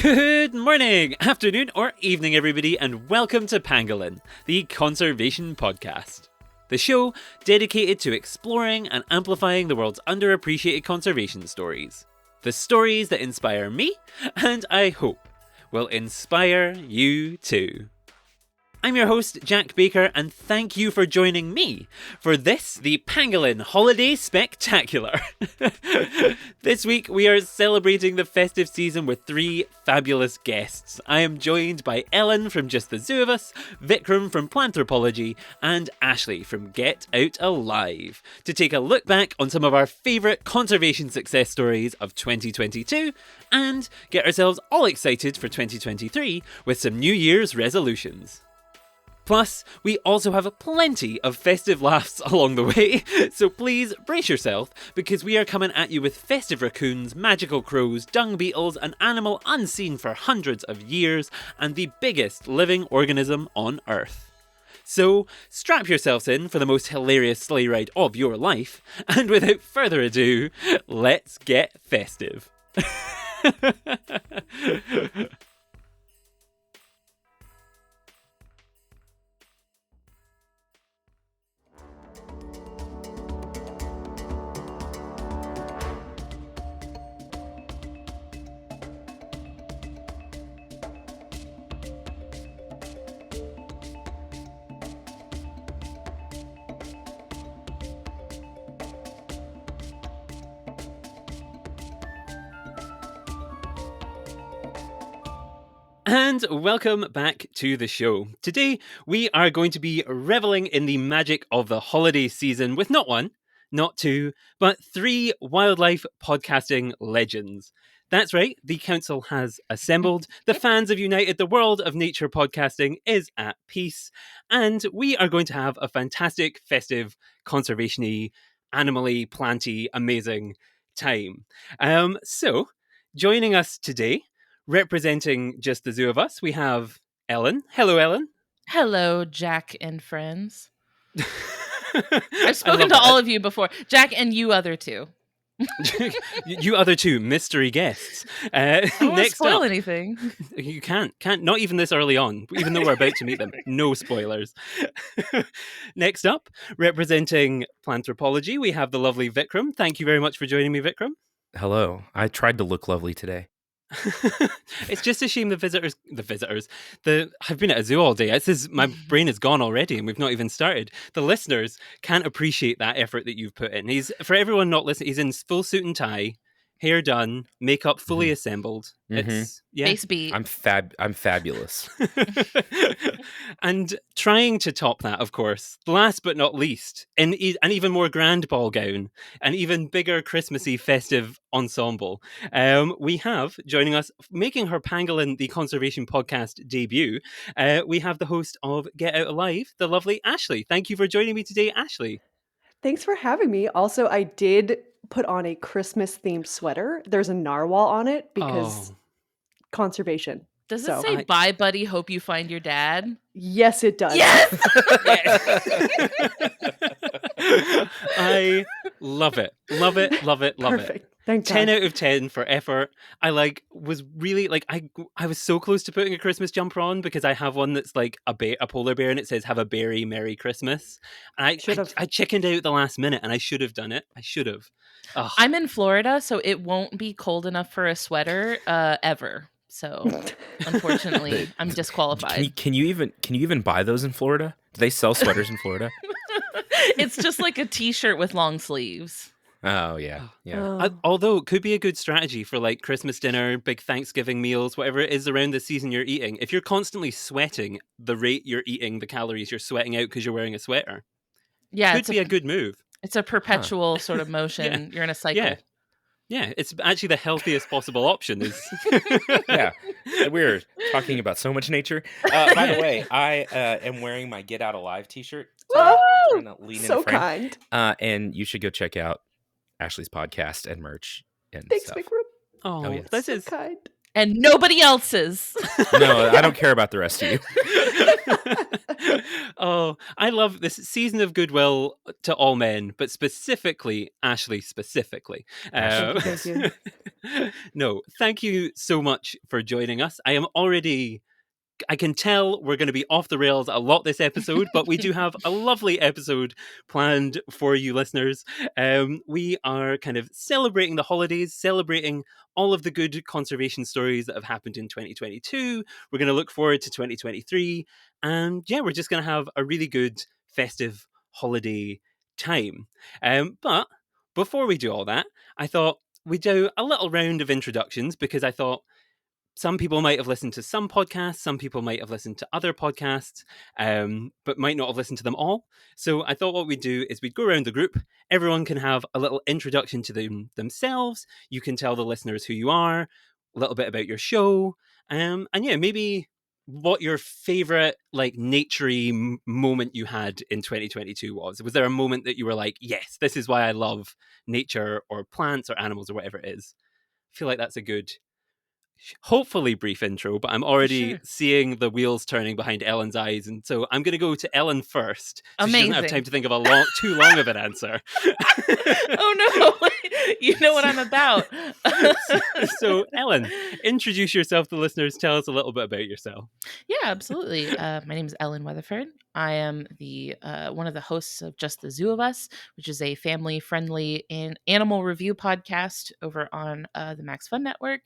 Good morning, afternoon, or evening, everybody, and welcome to Pangolin, the conservation podcast. The show dedicated to exploring and amplifying the world's underappreciated conservation stories. The stories that inspire me, and I hope will inspire you too. I'm your host, Jack Baker, and thank you for joining me for this, the Pangolin Holiday Spectacular. This week, we are celebrating the festive season with three fabulous guests. I am joined by Ellen from Just the Zoo of Us, Vikram from Planthropology, and Ashley from Get Out Alive to take a look back on some of our favourite conservation success stories of 2022 and get ourselves all excited for 2023 with some New Year's resolutions. Plus, we also have plenty of festive laughs along the way, so please brace yourself, because we are coming at you with festive raccoons, magical crows, dung beetles, an animal unseen for hundreds of years, and the biggest living organism on Earth. So, strap yourselves in for the most hilarious sleigh ride of your life, and without further ado, let's get festive. And welcome back to the show. Today, we are going to be reveling in the magic of the holiday season with not one, not two, but three wildlife podcasting legends. That's right, the council has assembled, the fans have united, the world of nature podcasting is at peace, and we are going to have a fantastic, festive, conservation-y, animal-y, plant-y, amazing time. So, joining us today, representing Just the Zoo of Us, we have Ellen. Hello, Ellen. Hello, Jack and friends. I've spoken to all of you before. Jack and you other two. You other two mystery guests. I don't want to Next spoil up, anything. You can't, not even this early on, even though we're about to meet them. No spoilers. Next up, representing Planthropology, we have the lovely Vikram. Thank you very much for joining me, Vikram. Hello. I tried to look lovely today. It's just a shame I've been at a zoo all day. My brain is gone already and we've not even started. The listeners can't appreciate that effort that you've put in. For everyone not listening, he's in full suit and tie, hair done, makeup fully assembled. It's Face beat. I'm fabulous. And trying to top that, of course, last but not least, in an even more grand ball gown, an even bigger Christmassy festive ensemble, we have joining us, making her Pangolin the Conservation Podcast debut, we have the host of Get Out Alive, the lovely Ashley. Thank you for joining me today, Ashley. Thanks for having me. Also, I did put on a Christmas-themed sweater. There's a narwhal on it because conservation. Does it say, bye, buddy, hope you find your dad? Yes, it does. Yes! I love it. Love it, love it, love Perfect. it. Thank 10 God. out of 10 for effort. I was really I was so close to putting a Christmas jumper on because I have one that's like a polar bear and it says have a berry Merry Christmas. And I chickened out at the last minute and I should have done it. I should have. Ugh. I'm in Florida, so it won't be cold enough for a sweater ever. So unfortunately, I'm disqualified. Can you even buy those in Florida? Do they sell sweaters in Florida? It's just like a t-shirt with long sleeves. Oh, yeah. Although it could be a good strategy for like Christmas dinner, big Thanksgiving meals, whatever it is around the season you're eating. If you're constantly sweating the rate you're eating, the calories you're sweating out because you're wearing a sweater, could be a good move. It's a perpetual sort of motion. You're in a cycle. Yeah, it's actually the healthiest possible option. Yeah, we're talking about so much nature. By the way, I am wearing my Get Out Alive t-shirt. Whoa! So kind. And you should go check out Ashley's podcast and merch. And Thanks, stuff. Vikram. Oh, yes. this So is kind. And nobody else's. No, I don't care about the rest of you. Oh, I love this season of goodwill to all men, but specifically Ashley. Specifically, Ashley, Thank you. no, thank you so much for joining us. I can tell we're going to be off the rails a lot this episode, but we do have a lovely episode planned for you listeners. We are kind of celebrating the holidays, celebrating all of the good conservation stories that have happened in 2022. We're going to look forward to 2023. And yeah, we're just going to have a really good festive holiday time. But before we do all that, I thought we'd do a little round of introductions because I thought some people might have listened to some podcasts, some people might have listened to other podcasts, but might not have listened to them all. So I thought what we'd do is we'd go around the group. Everyone can have a little introduction to themselves. You can tell the listeners who you are, a little bit about your show, and yeah, maybe what your favorite like naturey moment you had in 2022 was. Was there a moment that you were like, yes, this is why I love nature or plants or animals or whatever it is? I feel like that's a good, hopefully brief intro, but I'm already Sure. seeing the wheels turning behind Ellen's eyes, and so I'm going to go to Ellen first, so she doesn't have Amazing. time to think of too long of an answer. Oh no, you know what I'm about. So Ellen, introduce yourself to the listeners. Tell us a little bit about yourself. Yeah, absolutely. My name is Ellen Weatherford. I am the one of the hosts of Just the Zoo of Us, which is a family-friendly and animal review podcast over on the Max Fun Network.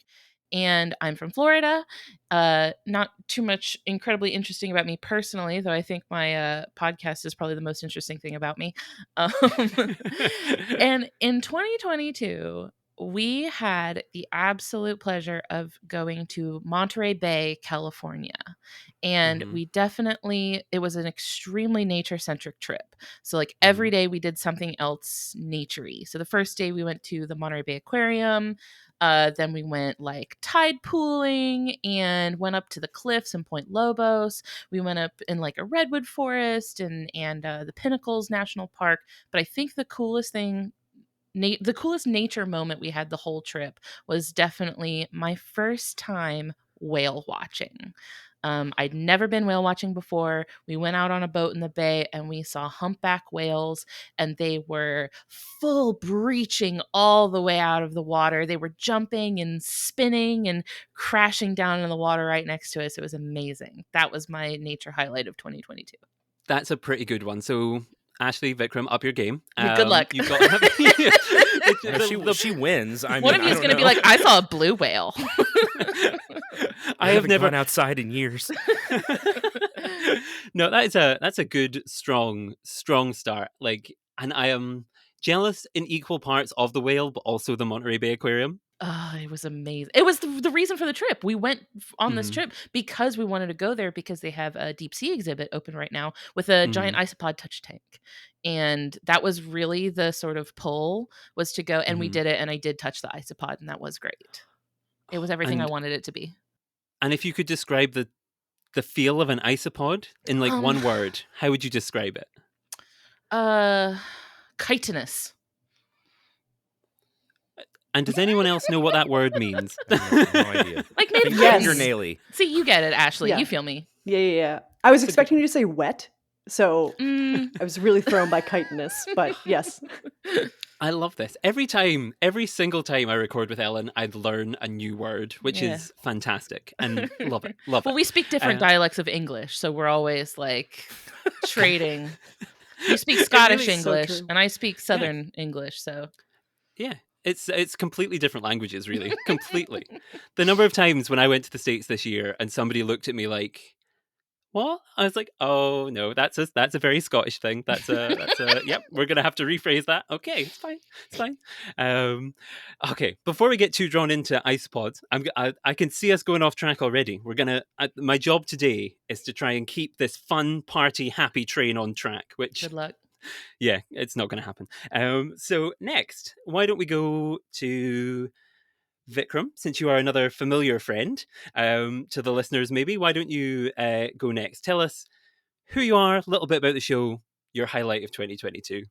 And I'm from Florida. Not too much incredibly interesting about me personally, though I think my podcast is probably the most interesting thing about me. And in 2022, we had the absolute pleasure of going to Monterey Bay, California. And Mhm. we definitely, it was an extremely nature centric trip. So, like, every day we did something else naturey. So, the first day we went to the Monterey Bay Aquarium. Then we went like tide pooling and went up to the cliffs in Point Lobos. We went up in like a redwood forest and the Pinnacles National Park. But I think the coolest thing, the coolest nature moment we had the whole trip was definitely my first time whale watching. I'd never been whale watching before. We went out on a boat in the bay and we saw humpback whales, and they were full breaching all the way out of the water. They were jumping and spinning and crashing down in the water right next to us. It was amazing. That was my nature highlight of 2022. That's a pretty good one. So Ashley, Vikram, up your game. Yeah, good luck. You've got to have If she wins, I mean, One of you I is don't going to be know. like, I saw a blue whale. I have haven't never gone outside in years. No, that's a good strong start. Like, and I am jealous in equal parts of the whale, but also the Monterey Bay Aquarium. Oh, it was amazing. It was the reason for the trip. We went on this Mhm. trip because we wanted to go there because they have a deep sea exhibit open right now with a giant isopod touch tank. And that was really the sort of pull, was to go, and we Mhm. did it, and I did touch the isopod, and that was great. It was everything I And wanted it to be. if you could describe the feel of an isopod in like one word, how would you describe it? Chitinous. And does anyone else know what that word means? I have no idea. Like made of Yes. chitin. Fingernaily. See, you get it, Ashley. Yeah. You feel me. Yeah. I was expecting you to say wet, so Mm. I was really thrown by chitinous, but yes. I love this. Every single time I record with Ellen, I'd learn a new word, which Yeah. is fantastic, and love it. Love Well, it. we speak different dialects of English, so we're always like trading. You speak Scottish really is so English, true. and I speak Southern English. So Yeah, it's completely different languages, really. Completely. The number of times when I went to the States this year and somebody looked at me like, "What?" I was like, "Oh no, that's a very Scottish thing. That's a yep. We're gonna have to rephrase that. Okay, it's fine. It's fine." Okay, before we get too drawn into isopods, I can see us going off track already. My job today is to try and keep this fun, party, happy train on track. Which, good luck. yeah, it's not going to happen. So next, why don't we go to Vikram, since you are another familiar friend to the listeners, maybe. Why don't you go next? Tell us who you are, a little bit about the show, your highlight of 2022.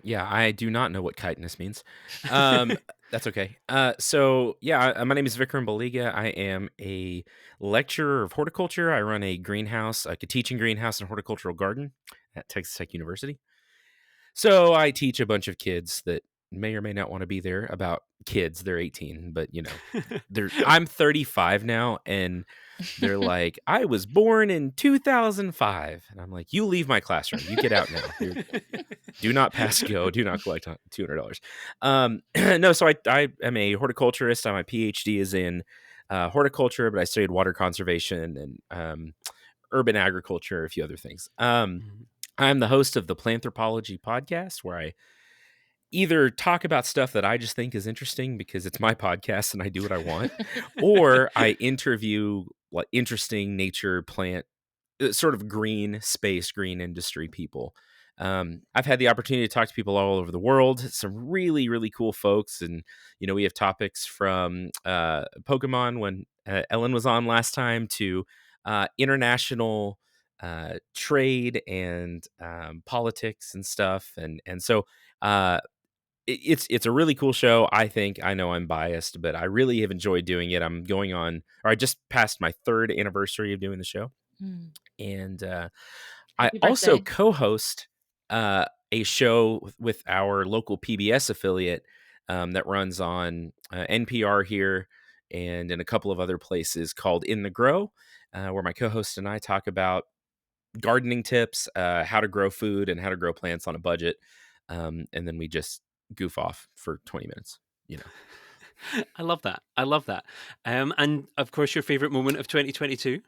Yeah, I do not know what chitinous means. Um, That's okay. My name is Vikram Baliga. I am a lecturer of horticulture. I run a greenhouse, like a teaching greenhouse and horticultural garden at Texas Tech University. So I teach a bunch of kids that may or may not want to be there. About kids, they're 18, but I'm 35 now, and they're like, I was born in 2005. And I'm like, you leave my classroom. You get out now. Do not pass go. Do not collect $200. No, so I am a horticulturist. My PhD is in horticulture, but I studied water conservation and urban agriculture, a few other things. I'm the host of the Planthropology podcast, where I either talk about stuff that I just think is interesting because it's my podcast and I do what I want, or I interview like interesting nature, plant, sort of green space, green industry people. I've had the opportunity to talk to people all over the world, some really, really cool folks. And, we have topics from Pokemon when Ellen was on last time to international trade and politics and stuff. And so it's a really cool show. I know I'm biased, but I really have enjoyed doing it. I just passed my 3rd anniversary of doing the show. And I Happy also birthday. co-host a show with our local PBS affiliate that runs on NPR here and in a couple of other places called In the Grow, where my co-host and I talk about gardening tips, how to grow food and how to grow plants on a budget. And then we just goof off for 20 minutes, I love that. And of course, your favorite moment of 2022?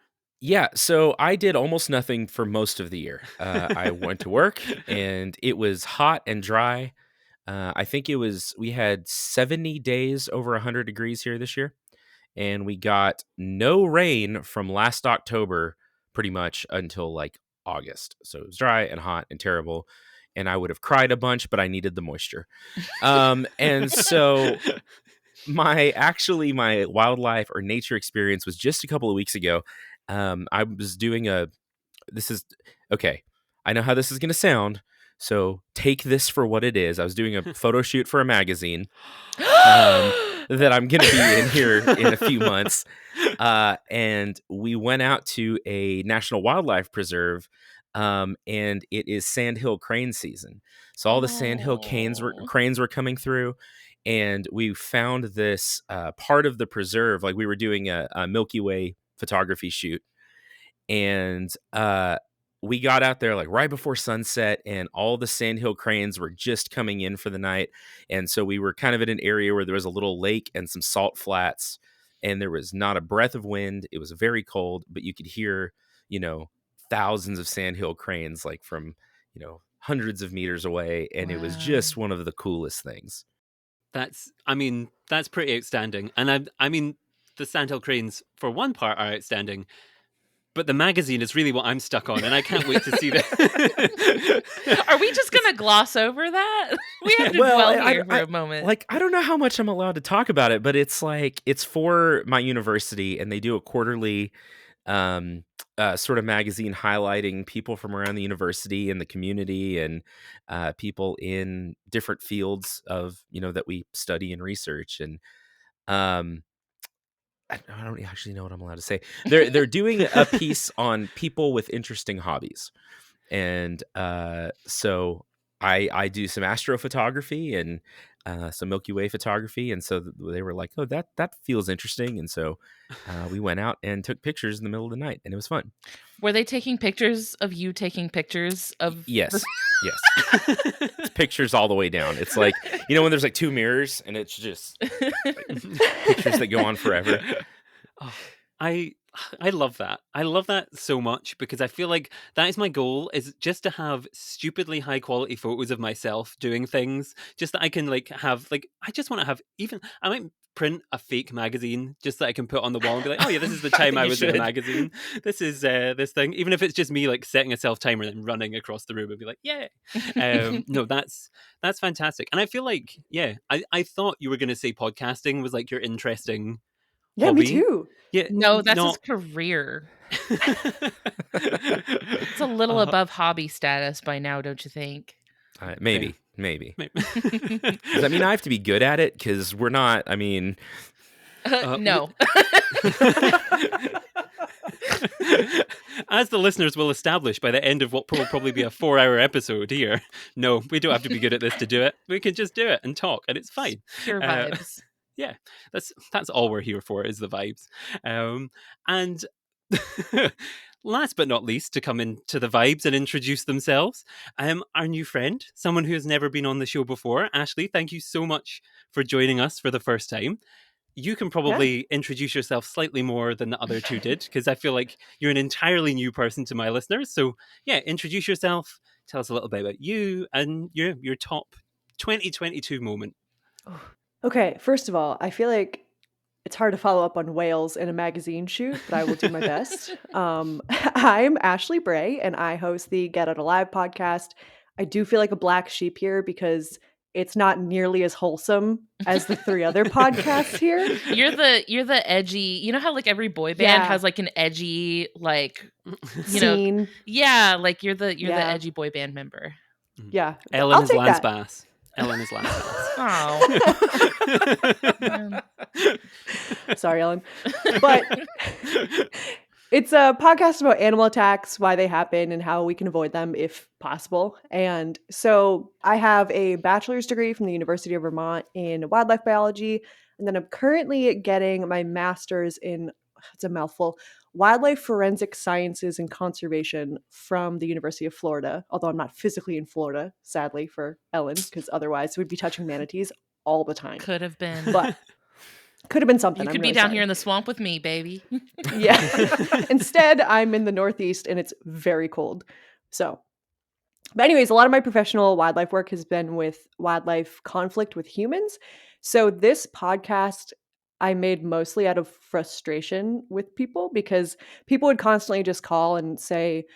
Yeah, so I did almost nothing for most of the year. I went to work and it was hot and dry. I think we had 70 days over 100 degrees here this year. And we got no rain from last October pretty much until like August. So it was dry and hot and terrible. And I would have cried a bunch, but I needed the moisture. And so my wildlife or nature experience was just a couple of weeks ago. I was doing this is okay. I know how this is going to sound, so take this for what it is. I was doing a photo shoot for a magazine that I'm going to be in here in a few months. And we went out to a national wildlife preserve, and it is sandhill crane season. So all the sandhill cranes were coming through. And we found this part of the preserve, like we were doing a Milky Way photography shoot. And we got out there like right before sunset, and all the sandhill cranes were just coming in for the night. And so we were kind of in an area where there was a little lake and some salt flats, and there was not a breath of wind. It was very cold, but you could hear, thousands of sandhill cranes like from, hundreds of meters away. And It was just one of the coolest things. That's pretty outstanding. And I mean, the sandhill cranes, for one part, are outstanding. But the magazine is really what I'm stuck on, and I can't wait to see that. Are we just going to gloss over that? We have to dwell here for a moment. Like, I don't know how much I'm allowed to talk about it, but it's for my university, and they do a quarterly sort of magazine highlighting people from around the university and the community and people in different fields of, that we study and research. And I don't actually know what I'm allowed to say. They're doing a piece on people with interesting hobbies. And so I do some astrophotography and some Milky Way photography. And so they were like, oh, that feels interesting. And so we went out and took pictures in the middle of the night, and it was fun. Were they taking pictures of you taking pictures of? Yes. Yes. It's pictures all the way down. It's like, when there's like 2 mirrors and it's just like, pictures that go on forever. Oh, I love that. I love that so much because I feel like that is my goal, is just to have stupidly high quality photos of myself doing things, just that I can have I just want to have, even I might print a fake magazine just that I can put on the wall and be like, oh yeah, this is the time I was in a magazine. This is this thing, even if it's just me setting a self timer and then running across the room and be like, yeah. No, that's fantastic. And I feel like, yeah, I thought you were going to say podcasting was your interesting hobby. Me too. Yeah, no, that's his career. It's a little above hobby status by now, don't you think? Maybe. Does that mean I have to be good at it? Because we're not. I mean, no. As the listeners will establish by the end of what will probably be a 4-hour episode here, no, we don't have to be good at this to do it. We can just do it and talk, and it's fine. Pure vibes. Yeah, that's all we're here for, is the vibes. And last but not least, to come into the vibes and introduce themselves, our new friend, someone who has never been on the show before. Ashley, thank you so much for joining us for the first time. You can probably introduce yourself slightly more than the other two did, because I feel like you're an entirely new person to my listeners. So yeah, introduce yourself, tell us a little bit about you and your top 2022 moment. Okay, first of all, I feel like it's hard to follow up on whales in a magazine shoot, but I will do my best. I'm Ashley Bray, and I host the Get Out Alive podcast. I do feel like a black sheep here because it's not nearly as wholesome as the 3 other podcasts here. You're the edgy. You know how like every boy band has like an edgy like scene. Know, yeah, like you're the edgy boy band member. Yeah, Ellen is Lance Bass. Ellen is Lance Bass. Oh, sorry, Ellen, but it's a podcast about animal attacks, why they happen, and how we can avoid them if possible. And so I have a bachelor's degree from the University of Vermont in wildlife biology, and then I'm currently getting my master's in, it's a mouthful, wildlife forensic sciences and conservation from the University of Florida, although I'm not physically in Florida, sadly, for Ellen, because otherwise we'd be touching manatees all the time. Could have been. But could have been something. You could I'm be really down sorry. here in the swamp with me, baby. Yeah. Instead, I'm in the Northeast and it's very cold. So, but anyways, a lot of my professional wildlife work has been with wildlife conflict with humans. So this podcast I made mostly out of frustration with people, because people would constantly just call and say,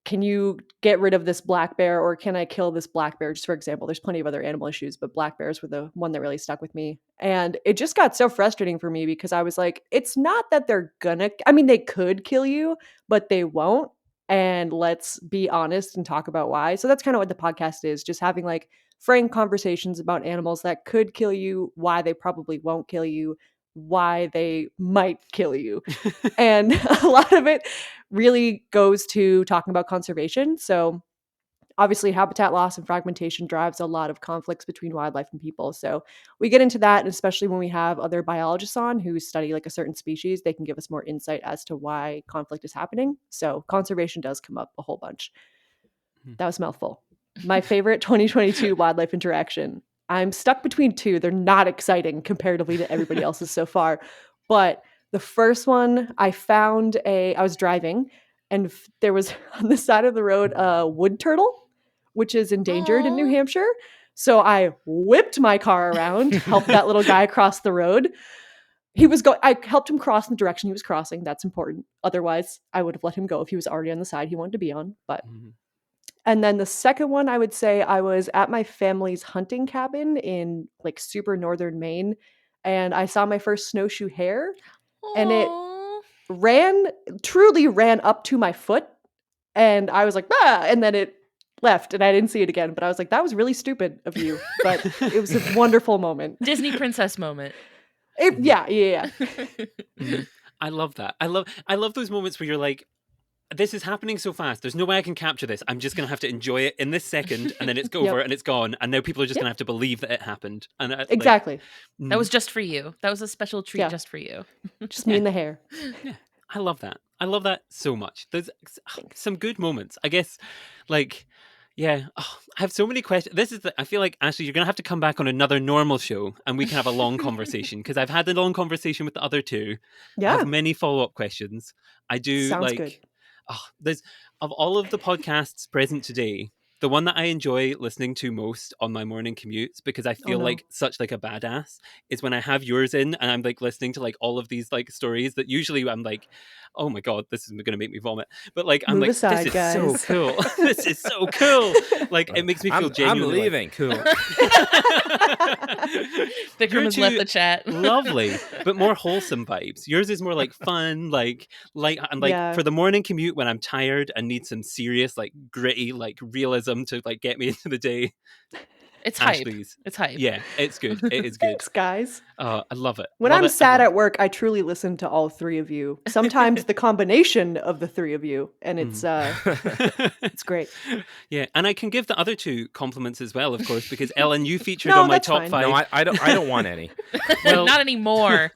can you get rid of this black bear, or can I kill this black bear? Just for example, there's plenty of other animal issues, but black bears were the one that really stuck with me. And it just got so frustrating for me because I was like, it's not that they're they could kill you, but they won't. And let's be honest and talk about why. So that's kind of what the podcast is, just having like frank conversations about animals that could kill you, why they probably won't kill you, why they might kill you. And a lot of it really goes to talking about conservation. So obviously habitat loss and fragmentation drives a lot of conflicts between wildlife and people. So we get into that, and especially when we have other biologists on who study like a certain species, they can give us more insight as to why conflict is happening. So conservation does come up a whole bunch. That was a mouthful. My favorite 2022 wildlife interaction. I'm stuck between 2. They're not exciting comparatively to everybody else's so far. But the first one, I was driving, and there was on the side of the road a wood turtle, which is endangered in New Hampshire. So I whipped my car around, helped that little guy cross the road. I helped him cross in the direction he was crossing. That's important. Otherwise, I would have let him go if he was already on the side he wanted to be on. But And then the second one, I would say I was at my family's hunting cabin in like super northern Maine, and I saw my first snowshoe hare, and it truly ran up to my foot, and I was like, ah, and then it left, and I didn't see it again. But I was like, that was really stupid of you, but it was a wonderful moment. Disney princess moment. Yeah. I love that. I love those moments where you're like, this is happening so fast. There's no way I can capture this. I'm just going to have to enjoy it in this second, and then it's over and it's gone. And now people are just going to have to believe that it happened. And exactly. That was just for you. That was a special treat just for you. Just me and the hair. Yeah, I love that. I love that so much. There's some good moments. I guess, I have so many questions. I feel like, Ashley, you're going to have to come back on another normal show and we can have a long conversation, because I've had a long conversation with the other two. Yeah. I have many follow-up questions. I do. Sounds good. There's, of all of the podcasts present today, the one that I enjoy listening to most on my morning commutes, because I feel like such like a badass, is when I have yours in and I'm like listening to like all of these like stories that usually I'm like, oh my God, this is going to make me vomit. But like, I'm Move like, aside, this guys. is so cool. This is so cool. Like, it makes me feel genuinely. I'm leaving. Cool. Vikram has left the chat. Lovely. but more wholesome vibes. Yours is more like fun, like light, and like Yeah. for the morning commute when I'm tired and need some serious, like gritty, like realism to like get me into the day. It's hype. Ashley's, It's hype. yeah, it's good. It is good. Thanks, guys. Oh, I love it. When Love I'm it. I sad love at work, I truly listen to all three of you. Sometimes the combination of the three of you, and it's it. it's great. Yeah, and I can give the other two compliments as well, of course, because Ellen, you featured No, on my that's top fine. five. No, I don't want any. Well- Not anymore.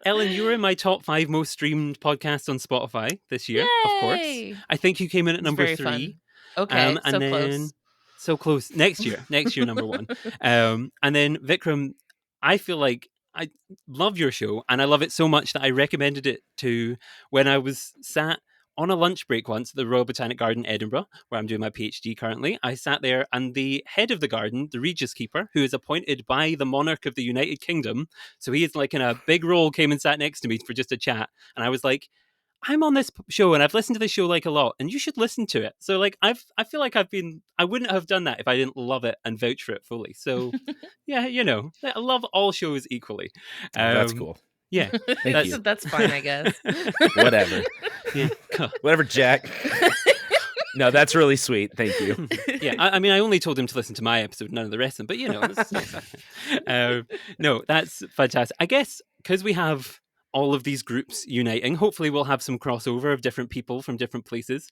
Ellen, you were in my top 5 most streamed podcasts on Spotify this year, of course. Yay! I think you came in at It's number very 3. fun. Okay, And so then close. so close. Next year, number 1. And then Vikram, I feel like I love your show, and I love it so much that I recommended it to when I was sat on a lunch break once at the Royal Botanic Garden, Edinburgh, where I'm doing my PhD currently. I sat there, and the head of the garden, the Regis Keeper, who is appointed by the monarch of the United Kingdom, so he is like in a big role, came and sat next to me for just a chat, and I was like, I'm on this show and I've listened to this show like a lot, and you should listen to it. So like I feel like I wouldn't have done that if I didn't love it and vouch for it fully. So yeah, I love all shows equally. Oh, that's cool. Yeah, Thank you. That's fine, I guess. Whatever. yeah, Whatever, Jack. No, that's really sweet. Thank you. yeah. I mean, I only told him to listen to my episode, none of the rest of them. But no, that's fantastic. I guess because we have all of these groups uniting, hopefully we'll have some crossover of different people from different places.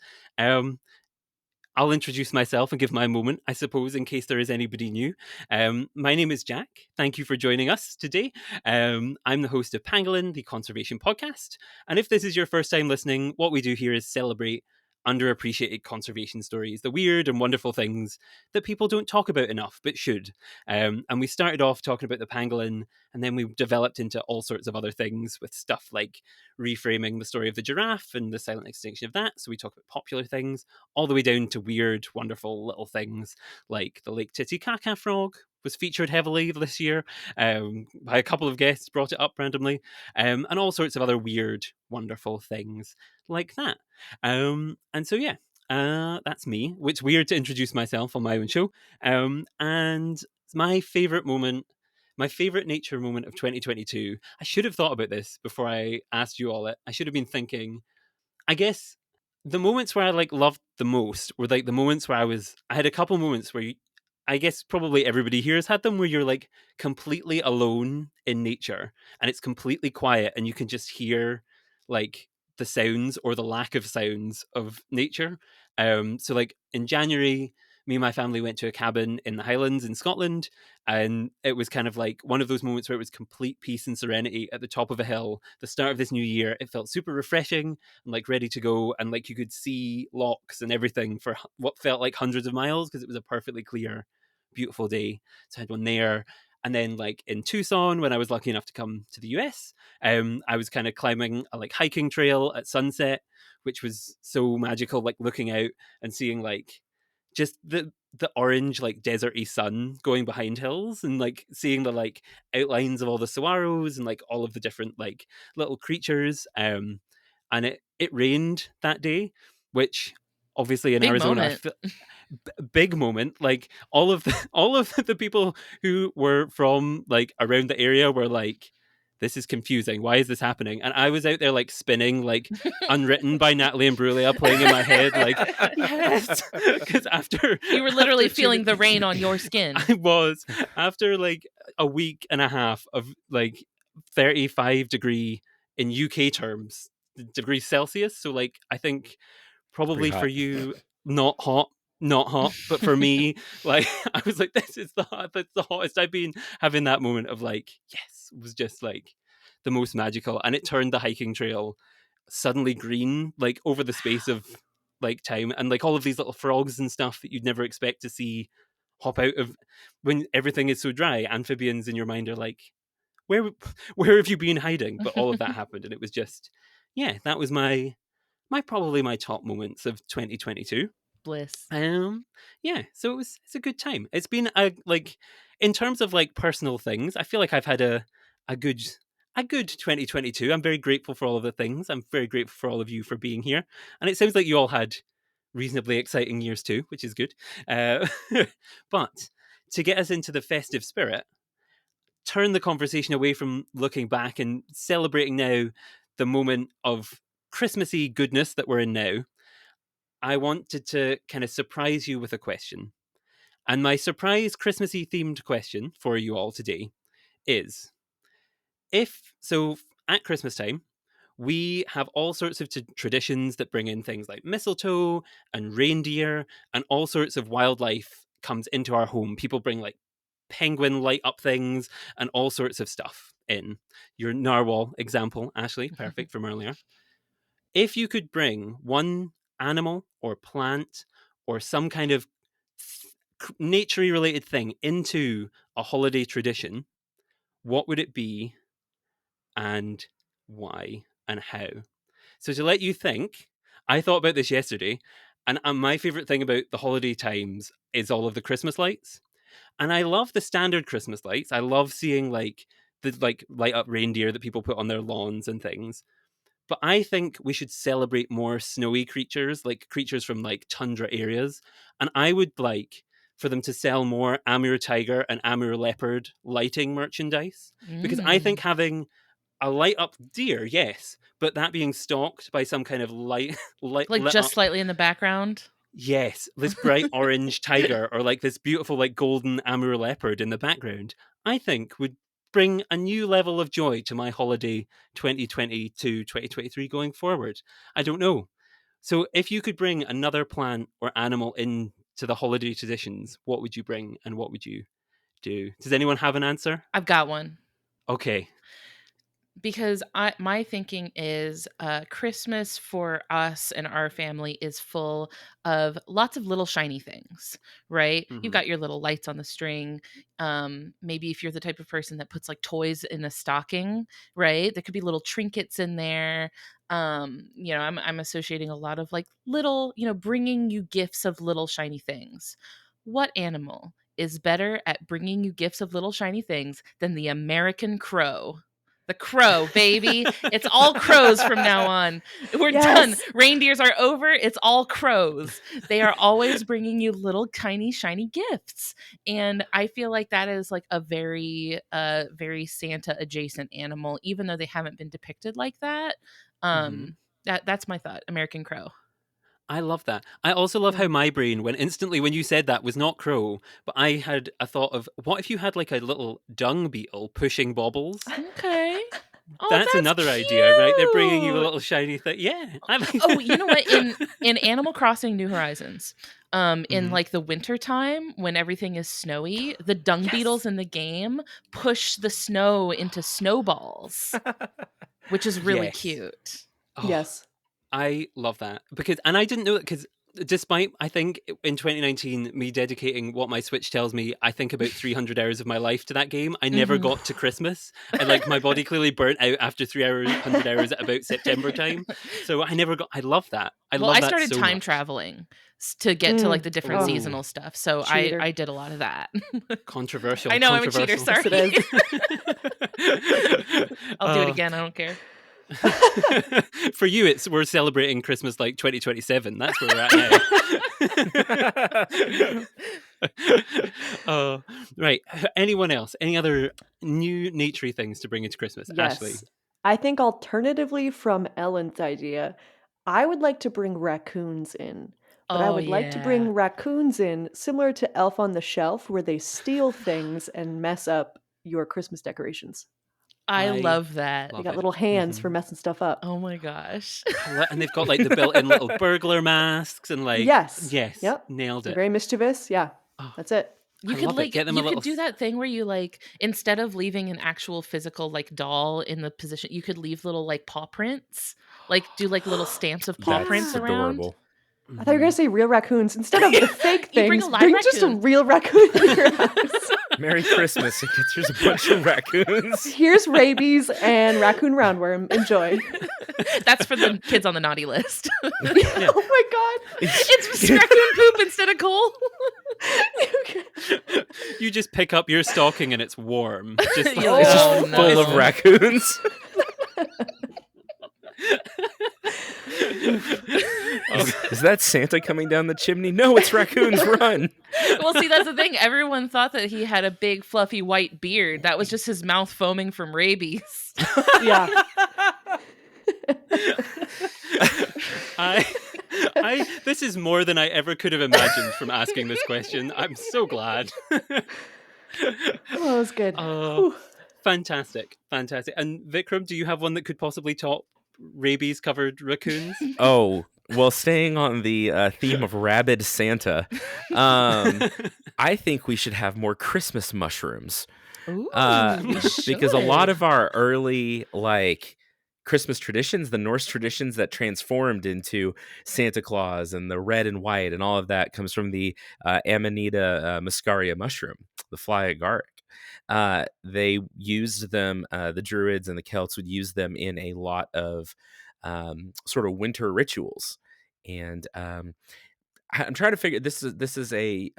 I'll introduce myself and give my moment, I suppose, in case there is anybody new. My name is Jack. Thank you for joining us today. I'm the host of Pangolin, the conservation podcast. And if this is your first time listening, what we do here is celebrate underappreciated conservation stories, the weird and wonderful things that people don't talk about enough, but should. And we started off talking about the pangolin, and then we developed into all sorts of other things with stuff like reframing the story of the giraffe and the silent extinction of that. So we talk about popular things, all the way down to weird, wonderful little things like the Lake Titicaca frog was featured heavily this year by a couple of guests, brought it up randomly, and all sorts of other weird, wonderful things like that. And so, yeah, that's me. It's weird to introduce myself on my own show. And my favorite moment, my favorite nature moment of 2022, I should have thought about this before I asked you all it. I should have been thinking, I guess the moments where I like loved the most were like the moments where I had a couple moments where I guess probably everybody here has had them, where you're like completely alone in nature and it's completely quiet and you can just hear like the sounds or the lack of sounds of nature. So like in January, me and my family went to a cabin in the Highlands in Scotland, and it was kind of like one of those moments where it was complete peace and serenity at the top of a hill, the start of this new year. It felt super refreshing and like ready to go, and like you could see lochs and everything for what felt like hundreds of miles because it was a perfectly clear, beautiful day. So I had one there. And then like in Tucson, when I was lucky enough to come to the US, I was kind of climbing a like hiking trail at sunset, which was so magical, like looking out and seeing like just the orange like deserty sun going behind hills, and like seeing the like outlines of all the saguaros and like all of the different like little creatures. And it rained that day, which obviously in Big Arizona moment. big moment. Like all of the people who were from like around the area were like, this is confusing, why is this happening? And I was out there like spinning like Unwritten by Natalie Imbruglia playing in my head, like yes, because after You were literally after feeling the rain on your skin. I was, after like a week and a half of like 35-degree in UK terms degrees Celsius, so like I think probably Pretty for hot. you not hot, but for me, like I was like, this is that's the hottest I've been. Having that moment of like, yes, was just like the most magical, and it turned the hiking trail suddenly green, like over the space of like time, and like all of these little frogs and stuff that you'd never expect to see hop out of when everything is so dry. Amphibians in your mind are like, where where have you been hiding? But all of that happened, and it was just, yeah, that was my probably my top moments of 2022. Bliss. Yeah, so it's a good time. It's been a like, in terms of like personal things, I feel like I've had a good 2022. I'm very grateful for all of the things. I'm very grateful for all of you for being here, and it sounds like you all had reasonably exciting years too, which is good. But to get us into the festive spirit, turn the conversation away from looking back and celebrating now the moment of Christmassy goodness that we're in now, I wanted to kind of surprise you with a question. And my surprise Christmassy themed question for you all today is, at Christmas time, we have all sorts of traditions that bring in things like mistletoe and reindeer, and all sorts of wildlife comes into our home. People bring like penguin light up things and all sorts of stuff in. Your narwhal example, Ashley, perfect from earlier. If you could bring one animal or plant or some kind of nature-y related thing into a holiday tradition, what would it be and why and how? So to let you think, I thought about this yesterday, and my favorite thing about the holiday times is all of the Christmas lights. And I love the standard Christmas lights. I love seeing like the light up reindeer that people put on their lawns and things. But I think we should celebrate more snowy creatures, like creatures from like tundra areas. And I would like for them to sell more Amur tiger and Amur leopard lighting merchandise. Because I think having a light up deer, yes, but that being stalked by some kind of light like lit just up, slightly in the background. yes, this bright orange tiger or like this beautiful like golden Amur leopard in the background, I think would bring a new level of joy to my holiday 2020 to 2023 going forward. I don't know. So if you could bring another plant or animal into the holiday traditions, what would you bring and what would you do? Does anyone have an answer? I've got one. Okay. Because my thinking is Christmas for us and our family is full of lots of little shiny things, right? You've got your little lights on the string. Maybe if you're the type of person that puts like toys in a stocking, right? There could be little trinkets in there. I'm associating a lot of like little, bringing you gifts of little shiny things. What animal is better at bringing you gifts of little shiny things than the American crow? The crow, baby. It's all crows from now on. We're done. Reindeers are over. It's all crows. They are always bringing you little tiny shiny gifts. And I feel like that is like a very very Santa adjacent animal, even though they haven't been depicted like that. That's my thought. American crow. I love that. I also love how my brain went instantly when you said that was not crow, but I had a thought of what if you had like a little dung beetle pushing baubles? Okay. Oh, that's another cute. idea, right? They're bringing you a little shiny thing. Yeah. Oh, you know what? In Animal Crossing New Horizons, in like the winter time when everything is snowy, the dung beetles in the game push the snow into snowballs, which is really cute. Oh, yes. I love that and I didn't know it because despite, I think in 2019, me dedicating what my Switch tells me, I think about 300 hours of my life to that game. I never got to Christmas. And like my body clearly burnt out after 300 hours at about September time. So I never got, I love that. I started so time much. traveling to get to like the different seasonal stuff. So I did a lot of that. Controversial. I know, I'm a cheater, sorry. I'll do it again, I don't care. For you, we're celebrating Christmas like 2027. That's where we're at now. Right. Anyone else? Any other new naturey things to bring into Christmas? Yes. Ashley? I think alternatively from Ellen's idea, I would like to bring raccoons in. But I would like to bring raccoons in similar to Elf on the Shelf, where they steal things and mess up your Christmas decorations. I love that. They got little hands for messing stuff up. Oh my gosh. And they've got like the built-in little burglar masks and like yes, yep, nailed it. Very mischievous. Yeah, that's it. You could like could do that thing where you like instead of leaving an actual physical like doll in the position, you could leave little like paw prints, like do like little stamps of paw prints around. Adorable. I thought you were gonna say real raccoons instead of the fake things. Bring a live bring raccoon. Just a real raccoon in your house. Merry Christmas! Here's a bunch of raccoons. Here's rabies and raccoon roundworm. Enjoy. That's for the kids on the naughty list. Oh my god! It's raccoon poop instead of coal. You just pick up your stocking and it's warm. Just, full of raccoons. Is that Santa coming down the chimney? No, it's raccoons. Run. Well, see, that's the thing. Everyone thought that he had a big, fluffy white beard. That was just his mouth foaming from rabies. Yeah. This is more than I ever could have imagined from asking this question. I'm so glad. Oh, that was good. Oh, fantastic. And Vikram, do you have one that could possibly top rabies-covered raccoons? Oh, well, staying on the theme of rabid Santa, I think we should have more Christmas mushrooms. Ooh, Because a lot of our early, like, Christmas traditions, the Norse traditions that transformed into Santa Claus and the red and white and all of that comes from the Amanita muscaria mushroom, the fly agaric. They used them, the Druids and the Celts would use them in a lot of sort of winter rituals. And I'm trying to figure, this is a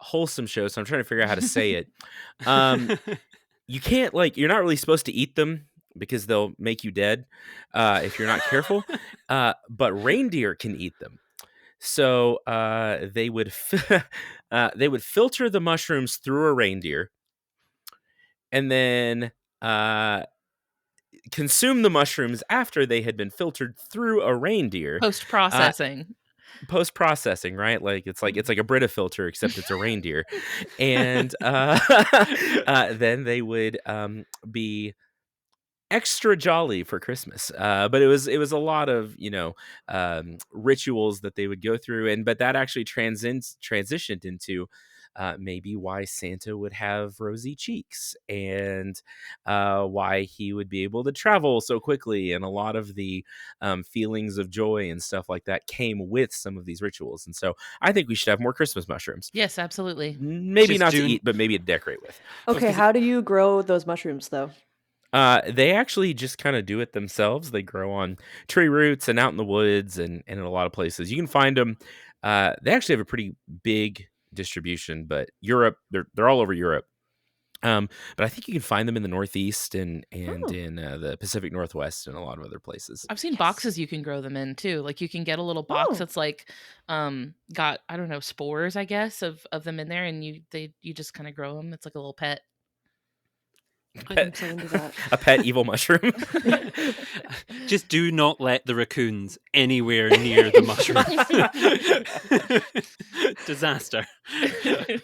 wholesome show, so I'm trying to figure out how to say it. You can't, like, you're not really supposed to eat them because they'll make you dead if you're not careful. But reindeer can eat them. So they would filter the mushrooms through a reindeer, and then consume the mushrooms after they had been filtered through a reindeer. Post-processing. Post-processing, right? Like it's like a Brita filter, except it's a reindeer. And then they would be extra jolly for Christmas. But it was a lot of, rituals that they would go through, but that actually transitioned into maybe why Santa would have rosy cheeks, and why he would be able to travel so quickly, and a lot of the feelings of joy and stuff like that came with some of these rituals. And so I think we should have more Christmas mushrooms. Yes, absolutely. Maybe Just not to eat, but maybe to decorate with. Okay, how do you grow those mushrooms, though? They actually just kind of do it themselves. They grow on tree roots and out in the woods and in a lot of places. You can find them. They actually have a pretty big distribution, but Europe, they're all over Europe. But I think you can find them in the Northeast and in the Pacific Northwest and a lot of other places. I've seen boxes you can grow them in too. Like you can get a little box that's like got, I don't know, spores, I guess, of them in there, and you just kind of grow them. It's like a little pet. I'm so into that. A pet evil mushroom. Just do not let the raccoons anywhere near the mushroom. Disaster.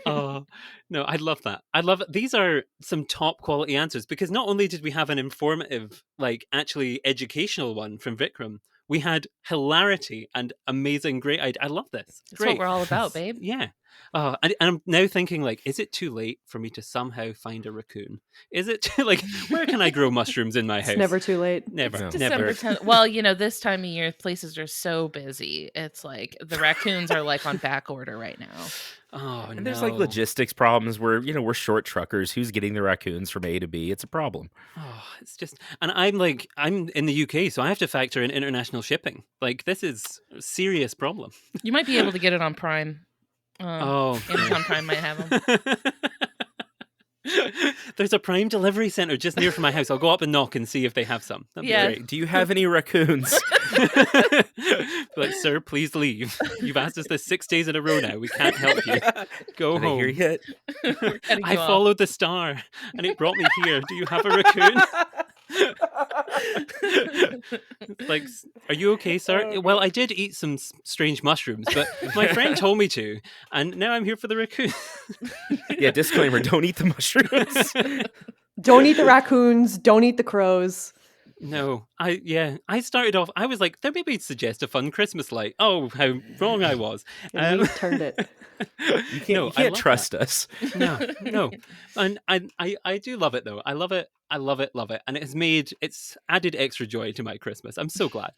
Oh, no, I love that. I love it. These are some top quality answers, because not only did we have an informative, like actually educational one from Vikram, we had hilarity and amazing, great idea. I love this. That's Great. what we're all about, babe. Yeah. Oh, and I'm now thinking, like, is it too late for me to somehow find a raccoon? Is it like, where can I grow mushrooms in my house? It's never too late. Never, No. December never. 10th. Well, this time of year, places are so busy. It's like the raccoons are like on back order right now. Oh, And no. there's like logistics problems where, we're short truckers. Who's getting the raccoons from A to B? It's a problem. Oh, it's just, and I'm in the UK, so I have to factor in international shipping. Like, this is a serious problem. You might be able to get it on Prime. Amazon Prime might have them. There's a Prime delivery center just near from my house. I'll go up and knock and see if they have some. That'd be Yeah. great. Do you have any raccoons? Like, sir, please leave. You've asked us this 6 days in a row now. We can't help you. Go Did I home. hear yet? We're cutting I you off. followed the star and it brought me here. Do you have a raccoon? Like, are you okay, sir? Well, I did eat some strange mushrooms, but my friend told me to, and now I'm here for the raccoon. Yeah, disclaimer, don't eat the mushrooms. Don't eat the raccoons. Don't eat the crows. No, I started off, I was like, there maybe suggest a fun Christmas light. Oh, how wrong I was. And we turned it. You can't trust us. No. And I do love it, though. I love it. Love it. And it's added extra joy to my Christmas. I'm so glad.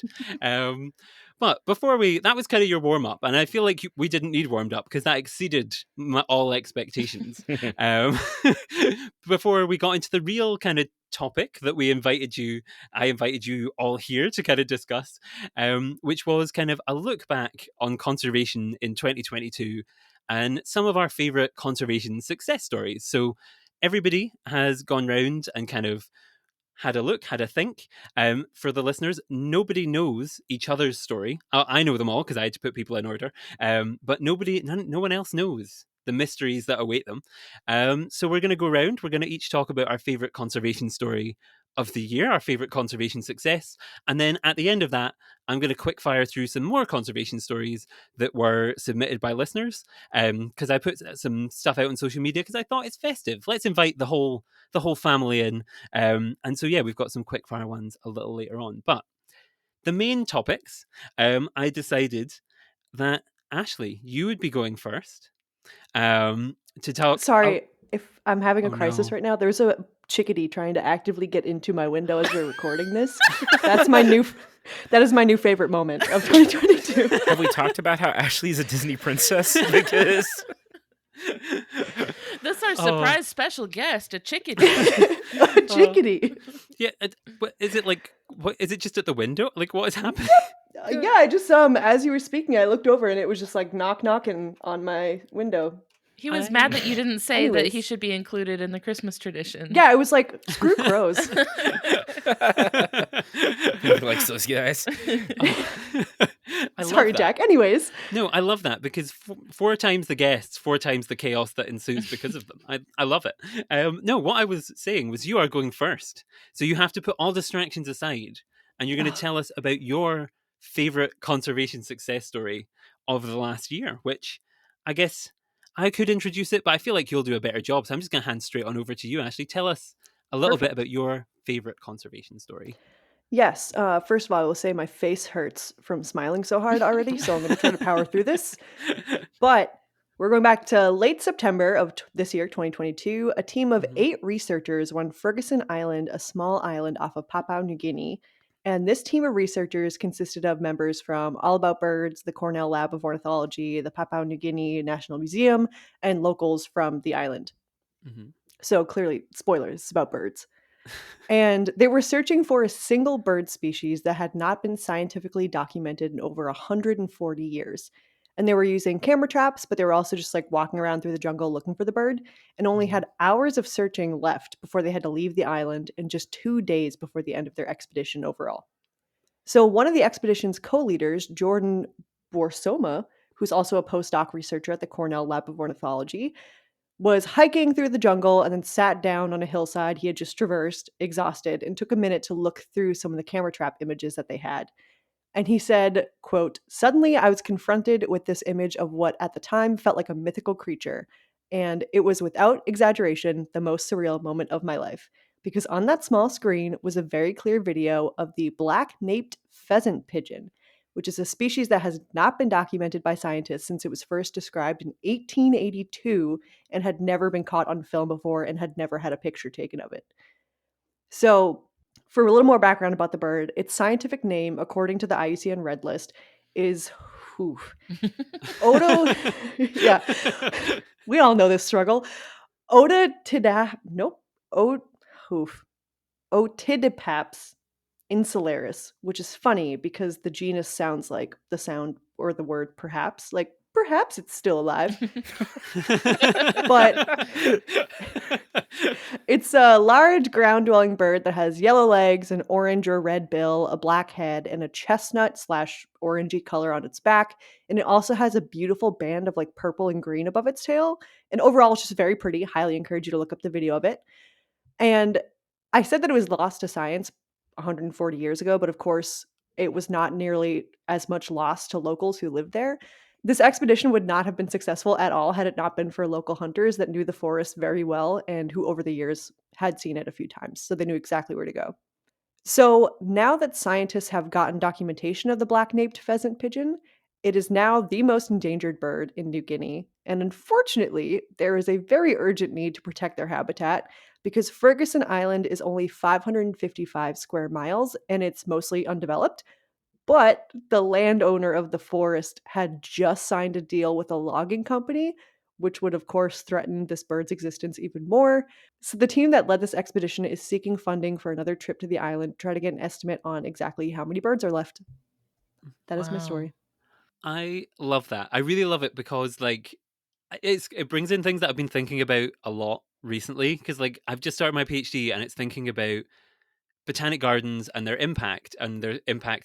But that was kind of your warm up. And I feel like we didn't need warmed up because that exceeded all expectations. Before we got into the real kind of topic that I invited you all here to kind of discuss, which was kind of a look back on conservation in 2022 and some of our favorite conservation success stories. So everybody has gone round and kind of had a look, had a think. For the listeners, nobody knows each other's story. I know them all because I had to put people in order. But no one else knows the mysteries that await them. So we're going to go around. We're going to each talk about our favorite conservation story of the year, our favorite conservation success. And then at the end of that, I'm going to quick fire through some more conservation stories that were submitted by listeners. Because I put some stuff out on social media because I thought it's festive. Let's invite the whole family in. And so, yeah, we've got some quick fire ones a little later on. But the main topics, I decided that, Ashley, you would be going first to talk. Sorry, if I'm having a Oh, crisis no. right now. There's a chickadee trying to actively get into my window as we're recording this. That is my new favorite moment of 2022. Have we talked about how Ashley's a Disney princess? Because That's our surprise special guest, a chickadee. A chickadee. Yeah, is it like? What is it? Just at the window? Like, what is happening? Yeah, I just as you were speaking, I looked over and it was just like knocking on my window. He was mad that you didn't say that he Anyways. should be included in the Christmas tradition. Yeah, it was like screw crows. he likes those guys. I love Sorry, that. Jack. Anyways, No, I love that because four times the guests, four times the chaos that ensues because of them. I love it. No, what I was saying was you are going first. So you have to put all distractions aside and you're going to tell us about your favorite conservation success story of the last year, which I guess I could introduce it, but I feel like you'll do a better job. So I'm just going to hand straight on over to you, Ashley. Tell us a little bit Perfect. about your favorite conservation story. Yes. First of all, I will say my face hurts from smiling so hard already, so I'm going to try to power through this. But we're going back to late September of this year, 2022. A team of 8 researchers won Ferguson Island, a small island off of Papua New Guinea. And this team of researchers consisted of members from All About Birds, the Cornell Lab of Ornithology, the Papua New Guinea National Museum, and locals from the island. Mm-hmm. So clearly, spoilers, it's about birds. And they were searching for a single bird species that had not been scientifically documented in over 140 years. And they were using camera traps, but they were also just like walking around through the jungle looking for the bird and only had hours of searching left before they had to leave the island and just 2 days before the end of their expedition overall. So one of the expedition's co-leaders, Jordan Borsoma, who's also a postdoc researcher at the Cornell Lab of Ornithology, was hiking through the jungle and then sat down on a hillside he had just traversed, exhausted, and took a minute to look through some of the camera trap images that they had. And he said, quote, "Suddenly I was confronted with this image of what at the time felt like a mythical creature. And it was without exaggeration the most surreal moment of my life. Because on that small screen was a very clear video of the black-naped pheasant pigeon, which is a species that has not been documented by scientists since it was first described in 1882 and had never been caught on film before and had never had a picture taken of it." So, for a little more background about the bird, its scientific name, according to the IUCN Red List, is Odo. Yeah, we all know this struggle. Otidipaps insularis, which is funny because the genus sounds like the sound or the word perhaps, like perhaps it's still alive. But it's a large ground-dwelling bird that has yellow legs, an orange or red bill, a black head, and a chestnut/orangey color on its back. And it also has a beautiful band of like purple and green above its tail. And overall, it's just very pretty. Highly encourage you to look up the video of it. And I said that it was lost to science 140 years ago, but of course, it was not nearly as much lost to locals who lived there. This expedition would not have been successful at all had it not been for local hunters that knew the forest very well and who over the years had seen it a few times, so they knew exactly where to go. So now that scientists have gotten documentation of the black-naped pheasant pigeon, it is now the most endangered bird in New Guinea. And unfortunately, there is a very urgent need to protect their habitat because Ferguson Island is only 555 square miles and it's mostly undeveloped. But the landowner of the forest had just signed a deal with a logging company, which would, of course, threaten this bird's existence even more. So the team that led this expedition is seeking funding for another trip to the island to try to get an estimate on exactly how many birds are left. That is my story. I love that. I really love it because like it brings in things that I've been thinking about a lot recently because like I've just started my PhD and it's thinking about botanic gardens and their impact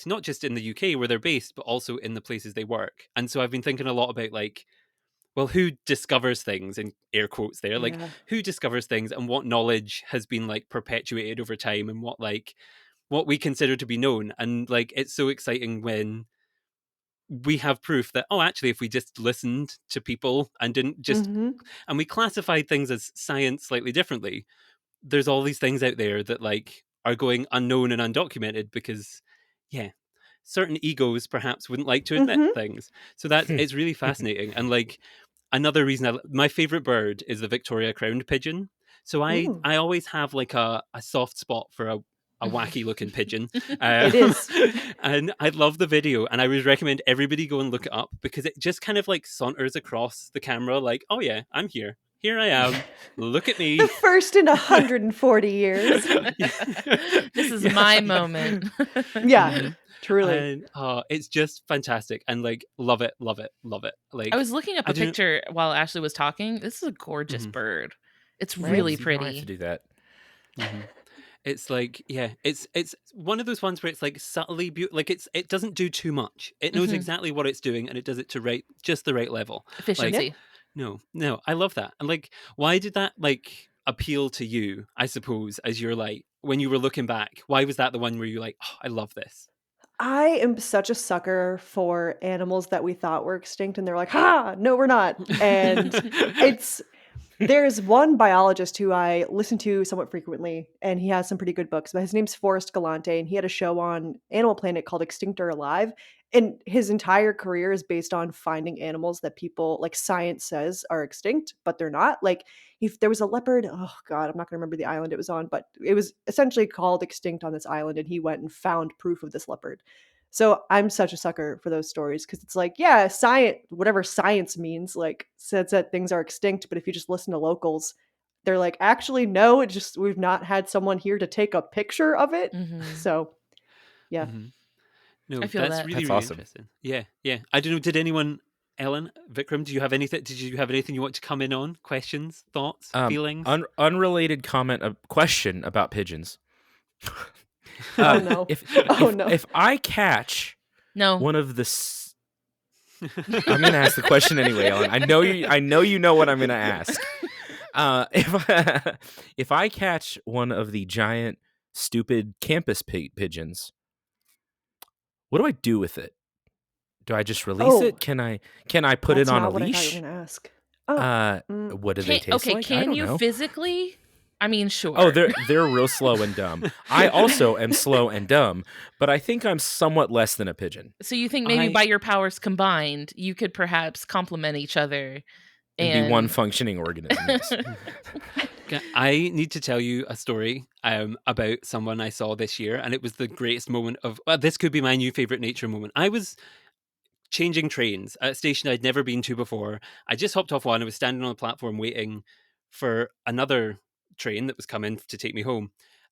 not just in the UK where they're based, but also in the places they work. And so I've been thinking a lot about like, well, who discovers things, in air quotes there, like Yeah. who discovers things and what knowledge has been like perpetuated over time and what we consider to be known. And like, it's so exciting when we have proof that, oh, actually, if we just listened to people and didn't just, Mm-hmm. and we classified things as science slightly differently, there's all these things out there that like are going unknown and undocumented because, yeah, certain egos perhaps wouldn't like to admit Mm-hmm. things. So that's, it's really fascinating. And like, another reason my favorite bird is the Victoria crowned pigeon. So I Ooh. always have like a soft spot for a wacky looking pigeon. It is. And I love the video, and I would recommend everybody go and look it up because it just kind of like saunters across the camera like, oh yeah, I'm here. Here I am. Look at me. The first in 140 years. This is my moment. Yeah, Mhm. truly. And it's just fantastic, and like love it, love it, love it. Like I was looking up I a don't- picture while Ashley was talking. This is a gorgeous Mhm. bird. It's Right? really You know I have to pretty. do that. Mhm. It's like, yeah, it's one of those ones where it's like subtly beautiful. Like it doesn't do too much. It knows Mhm. exactly what it's doing, and it does it to just the right level. Like, Efficiency. no, I love that. And like, why did that like appeal to you? I suppose as you're like when you were looking back, why was that the one where you're like, oh, I love this? I am such a sucker for animals that we thought were extinct, and they're like, "Ha! No, we're not." And it's there's one biologist who I listen to somewhat frequently, and he has some pretty good books. But his name's Forrest Galante, and he had a show on Animal Planet called Extinct or Alive. And his entire career is based on finding animals that people like science says are extinct, but they're not. Like if there was a leopard, oh god, I'm not gonna remember the island it was on, but it was essentially called extinct on this island, and he went and found proof of this leopard. So I'm such a sucker for those stories because it's like, yeah, science, whatever science means, like says that things are extinct. But if you just listen to locals, they're like, actually, no, it just we've not had someone here to take a picture of it. Mhm. So yeah. Mhm. No, I feel that's that. really, That's really awesome. interesting. Yeah, yeah. I don't know. Did anyone, Ellen, Vikram, do you have anything? Did you have anything you want to come in on? Questions, thoughts, feelings? Unrelated comment, a question about pigeons. Oh no. If I catch No. one of the, I'm gonna ask the question anyway, Ellen. I know you know what I'm gonna ask. If I catch one of the giant, stupid campus pigeons, what do I do with it? Do I just release Oh, it? Can I put that's it on a not what I thought you leash? were gonna ask. Oh, What do they taste like? I Can don't you know. physically? I mean, sure. Oh, they're real slow and dumb. I also am slow and dumb, but I think I'm somewhat less than a pigeon. So you think maybe by your powers combined, you could perhaps complement each other And be one functioning organism. Yes. Okay, I need to tell you a story about someone I saw this year, and it was the greatest moment of. This could be my new favorite nature moment. I was changing trains at a station I'd never been to before. I just hopped off one. I was standing on the platform waiting for another train that was coming to take me home,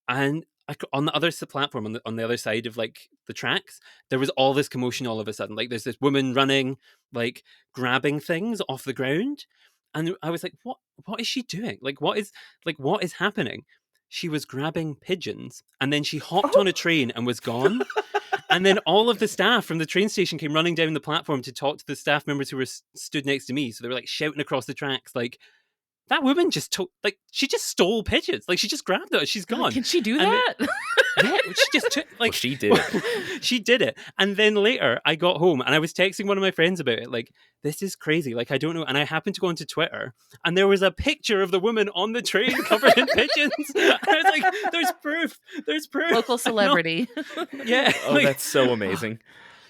and on the other platform, on the other side of like the tracks, there was all this commotion all of a sudden. Like there's this woman running, like grabbing things off the ground, and I was like, what is she doing? Like what is happening? She was grabbing pigeons, and then she hopped on a train and was gone. And then all of the staff from the train station came running down the platform to talk to the staff members who were stood next to me. So they were like shouting across the tracks, like, that woman just she just stole pigeons. Like she just grabbed it. She's gone. Can she do And that? Yeah, she just took Well, she did it. she did it. And then later I got home and I was texting one of my friends about it. Like, this is crazy. Like, I don't know. And I happened to go onto Twitter and there was a picture of the woman on the train covered in pigeons. And I was like, there's proof. There's proof. Local celebrity. Yeah. Oh, that's so amazing.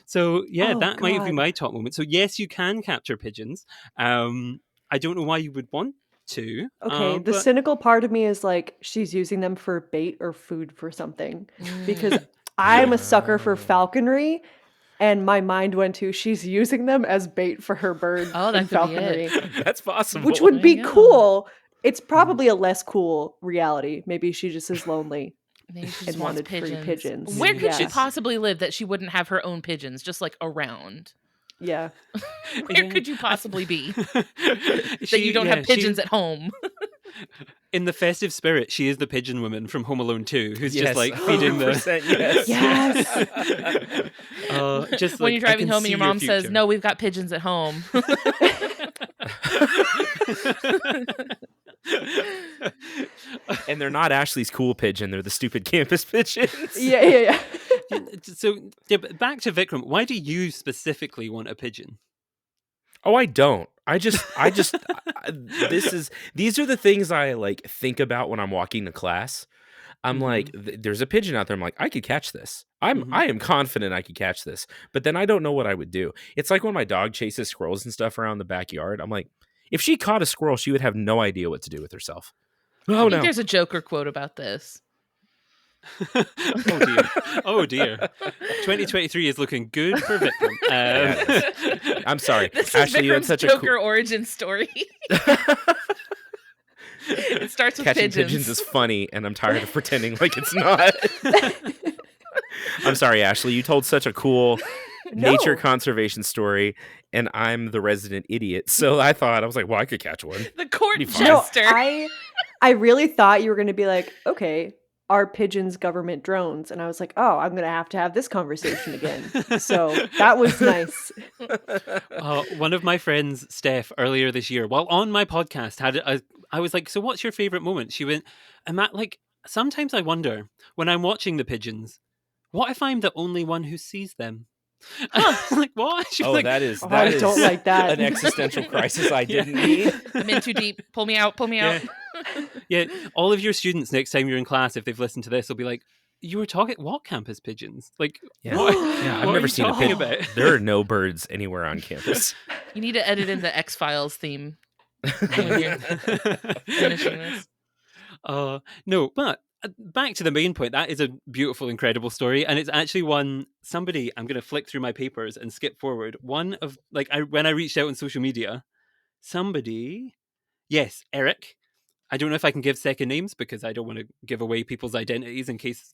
So yeah, Oh, that might be God. my top moment. So yes, you can capture pigeons. I don't know why you would want to. Okay, the but cynical part of me is like she's using them for bait or food for something because Mm. I'm a sucker for falconry, and my mind went to she's using them as bait for her bird Oh, that in could be it. falconry, That's possible. which would There be you go. cool. It's probably a less cool reality. Maybe she just is lonely. Maybe she and just wants wanted free pigeons. Where could she Yes. possibly live that she wouldn't have her own pigeons, just like around? Yeah. Where could you possibly be that you don't have pigeons at home? In the festive spirit, she is the pigeon woman from Home Alone 2, who's just Yes, like feeding the. 100% yes. Just When like, you're I driving can home and see your your mom says, future. "No, we've got pigeons at home." And they're not Ashley's cool pigeon; they're the stupid campus pigeons. Yeah. So, but back to Vikram. Why do you specifically want a pigeon? Oh, I don't. These are the things I like think about when I'm walking to class. I'm like, there's a pigeon out there. I'm like, I could catch this. I am confident I could catch this. But then I don't know what I would do. It's like when my dog chases squirrels and stuff around the backyard. I'm like, if she caught a squirrel, she would have no idea what to do with herself. I Oh think no. there's a Joker quote about this. Oh dear. Oh dear. 2023 is looking good for Vikram. Yeah, I'm sorry. This Ashley, is you had Vikram's such a Joker origin story. It starts with Catching pigeons. pigeons is funny, and I'm tired of pretending like it's not. I'm sorry, Ashley. You told such a cool nature No. conservation story, and I'm the resident idiot. So I was like, well, I could catch one. The court Be fine. No, jester. I really thought you were going to be like, okay, are pigeons government drones? And I was like, oh, I'm going to have this conversation again. So that was nice. One of my friends, Steph, earlier this year, while on my podcast, I was like, so what's your favorite moment? She went, like, sometimes I wonder when I'm watching the pigeons, what if I'm the only one who sees them? And I was like, what? She was like, that is I don't like that. an existential crisis I didn't need. I'm in too deep. Pull me out. Pull me out. Yeah, all of your students next time you're in class, if they've listened to this, will be like, you were talking what campus pigeons? Like, Yeah, what? yeah, I've What are never you seen a talking pigeon. about? There are no birds anywhere on campus. You need to edit in the X-Files theme when you're finishing this. No, but back to the main point. That is a beautiful, incredible story, and it's actually one. Somebody, I'm going to flick through my papers and skip forward. One of when I reached out on social media, somebody, yes, Eric. I don't know if I can give second names because I don't want to give away people's identities in case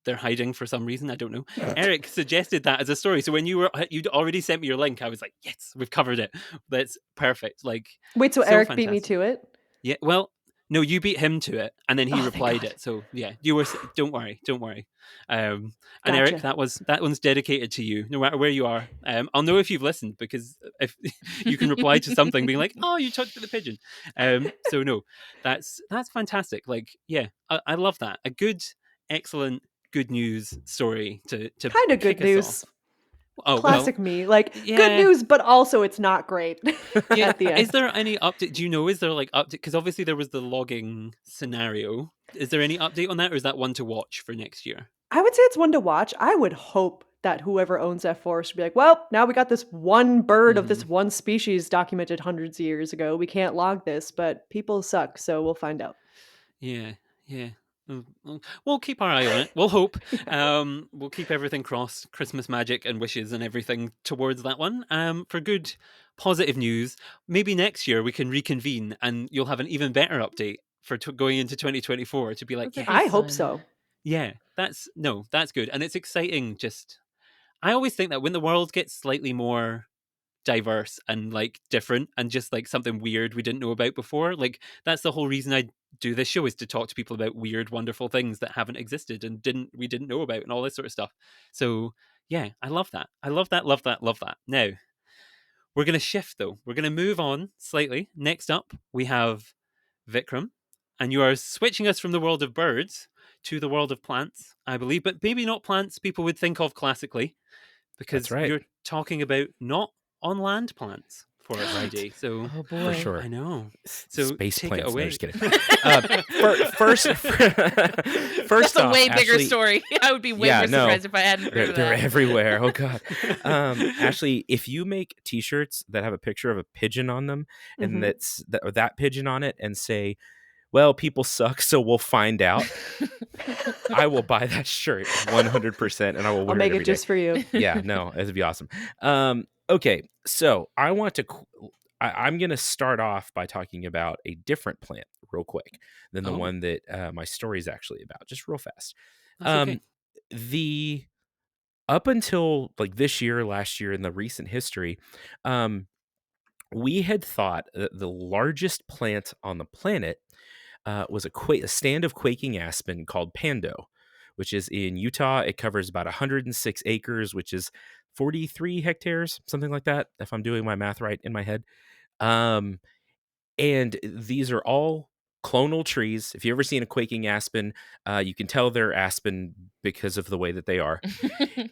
they're hiding for some reason. I don't know. Eric suggested that as a story. So when you'd already sent me your link, I was like, yes, we've covered it. That's perfect. Like, Wait, so so Eric beat me fantastic. to it? Yeah, well, no, you beat him to it, and then he Oh, thank replied God. it. So yeah, you were. Don't worry. And Eric, Gotcha. that one's dedicated to you, no matter where you are. I'll know if you've listened because if you can reply to something being like, "Oh, you talked to the pigeon." So no, that's fantastic. Like, yeah, I love that. A good, excellent, good news story to Kind of kick good us news. off. Oh, Classic me. Like, yeah. good news, but also it's not great Yeah, at the end. is there any update? Do you know? Is there like update? Because obviously there was the logging scenario. Is there any update on that, or is that one to watch for next year? I would say it's one to watch. I would hope that whoever owns that forest would be like, well, now we got this one bird of this one species documented hundreds of years ago. We can't log this, but people suck, so we'll find out. Yeah. We'll keep our eye on it. We'll hope. We'll keep everything crossed, Christmas magic and wishes and everything towards that one. For good, positive news, maybe next year we can reconvene and you'll have an even better update for going into 2024 to be like, That'd yeah, be I hope fun. so. yeah, that's good. And it's exciting. I always think that when the world gets slightly more diverse and like different and just like something weird we didn't know about before, like that's the whole reason I do this show, is to talk to people about weird, wonderful things that haven't existed and we didn't know about and all this sort of stuff. So yeah, I love that. Love that. Now we're going to shift though. We're going to move on slightly. Next up we have Vikram, and you are switching us from the world of birds to the world of plants, I believe, but maybe not plants people would think of classically, because That's right. you're talking about not on land plants for us today. So Oh boy. For sure. I know. So Space take plants. it No, away. just kidding. First That's a off, way bigger Ashley, story. I would be way Yeah, more no. surprised if I hadn't heard of They're that. everywhere. Oh god. Ashley, if you make T-shirts that have a picture of a pigeon on them, and Mhm. that pigeon on it, and say, "Well, people suck, so we'll find out," I will buy that shirt 100%, and I will wear I'll make it every it just day. for you. Yeah, no, it'd be awesome. Okay, so I want to. I'm going to start off by talking about a different plant real quick than the Oh. one that my story is actually about, just real fast. That's okay. The up until like this year, last year, in the recent history, we had thought that the largest plant on the planet was a stand of quaking aspen called Pando, which is in Utah. It covers about 106 acres, which is 43 hectares, something like that, if I'm doing my math right in my head. Um, and these are all clonal trees. If you've ever seen a quaking aspen, you can tell they're aspen because of the way that they are.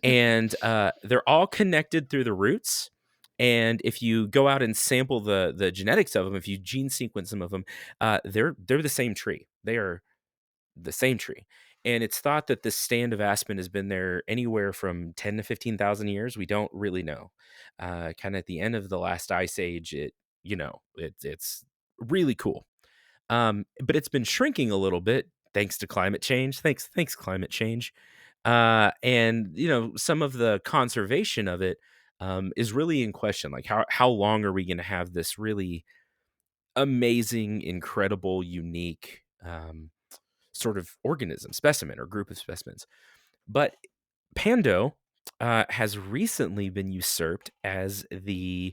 And they're all connected through the roots. And if you go out and sample the genetics of them, if you gene sequence some of them, they're the same tree. They are the same tree. And it's thought that this stand of aspen has been there anywhere from 10 to 15,000 years. We don't really know. Kind of at the end of the last ice age, it's really cool. But it's been shrinking a little bit thanks to climate change. Thanks climate change. And some of the conservation of it is really in question. Like how long are we going to have this really amazing, incredible, unique sort of organism, specimen, or group of specimens? But Pando has recently been usurped as the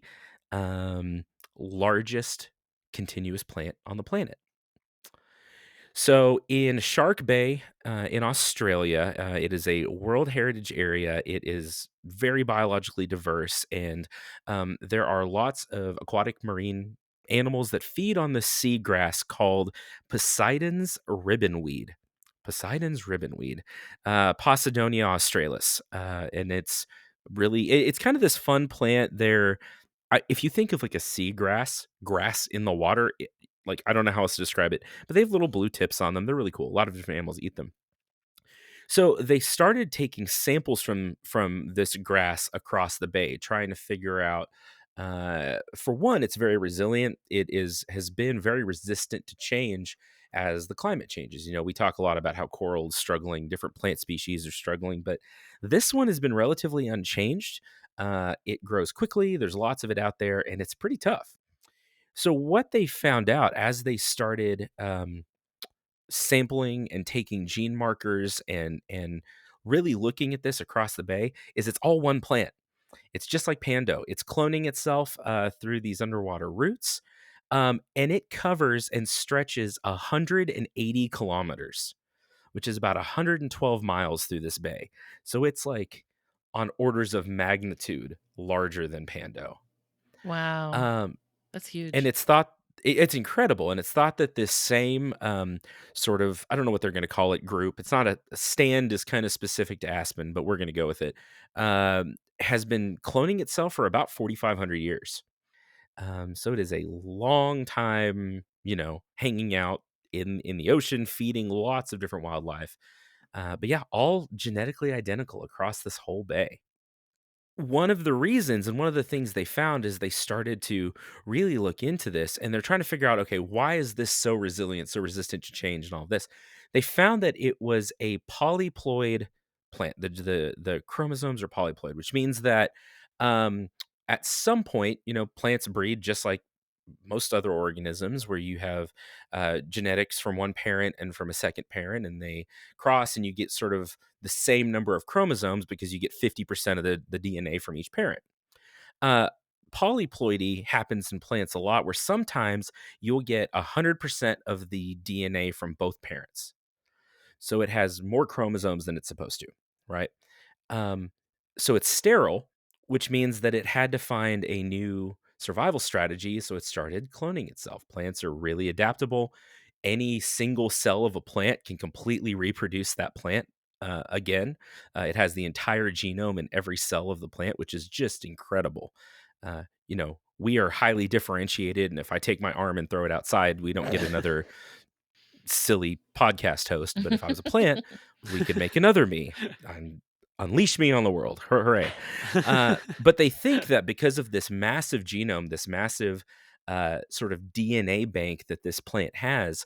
largest continuous plant on the planet. So in Shark Bay, in Australia, it is a World Heritage Area. It is very biologically diverse, and there are lots of aquatic marine animals that feed on the seagrass called Poseidon's ribbonweed. Poseidon's ribbonweed, Posidonia australis, and it's kind of this fun plant. If you think of like a seagrass, grass in the water, like I don't know how else to describe it, but they have little blue tips on them. They're really cool. A lot of different animals eat them. So they started taking samples from this grass across the bay, trying to figure out. For one, it's very resilient. Has been very resistant to change as the climate changes. We talk a lot about how corals struggling, different plant species are struggling, but this one has been relatively unchanged. It grows quickly. There's lots of it out there, and it's pretty tough. So what they found out as they started sampling and taking gene markers and really looking at this across the bay is it's all one plant. It's just like Pando. It's cloning itself through these underwater roots, and it covers and stretches 180 kilometers, which is about 112 miles through this bay. So it's like on orders of magnitude larger than Pando. Wow. Um, That's huge. and it's incredible, and it's thought that this same sort of, I don't know what they're going to call it, group, it's not a stand is kind of specific to aspen, but we're going to go with it, has been cloning itself for about 4,500 years. So it is a long time, hanging out in the ocean, feeding lots of different wildlife. But yeah, all genetically identical across this whole bay. One of the reasons and one of the things they found is they started to really look into this, and they're trying to figure out, okay, why is this so resilient, so resistant to change and all this? They found that it was a polyploid plant. The chromosomes are polyploid, which means that at some point, plants breed just like most other organisms, where you have genetics from one parent and from a second parent, and they cross, and you get sort of the same number of chromosomes because you get 50% of the DNA from each parent. Uh, Polyploidy happens in plants a lot, where sometimes you'll get 100% of the DNA from both parents. So it has more chromosomes than it's supposed to, right? Um, so it's sterile, which means that it had to find a new survival strategy. So it started cloning itself. Plants are really adaptable. Any single cell of a plant can completely reproduce that plant again. It has the entire genome in every cell of the plant, which is just incredible. We are highly differentiated. And if I take my arm and throw it outside, we don't get another silly podcast host. But if I was a plant, we could make another me. Unleash me on the world. Hooray. But they think that because of this massive genome, this massive sort of DNA bank that this plant has,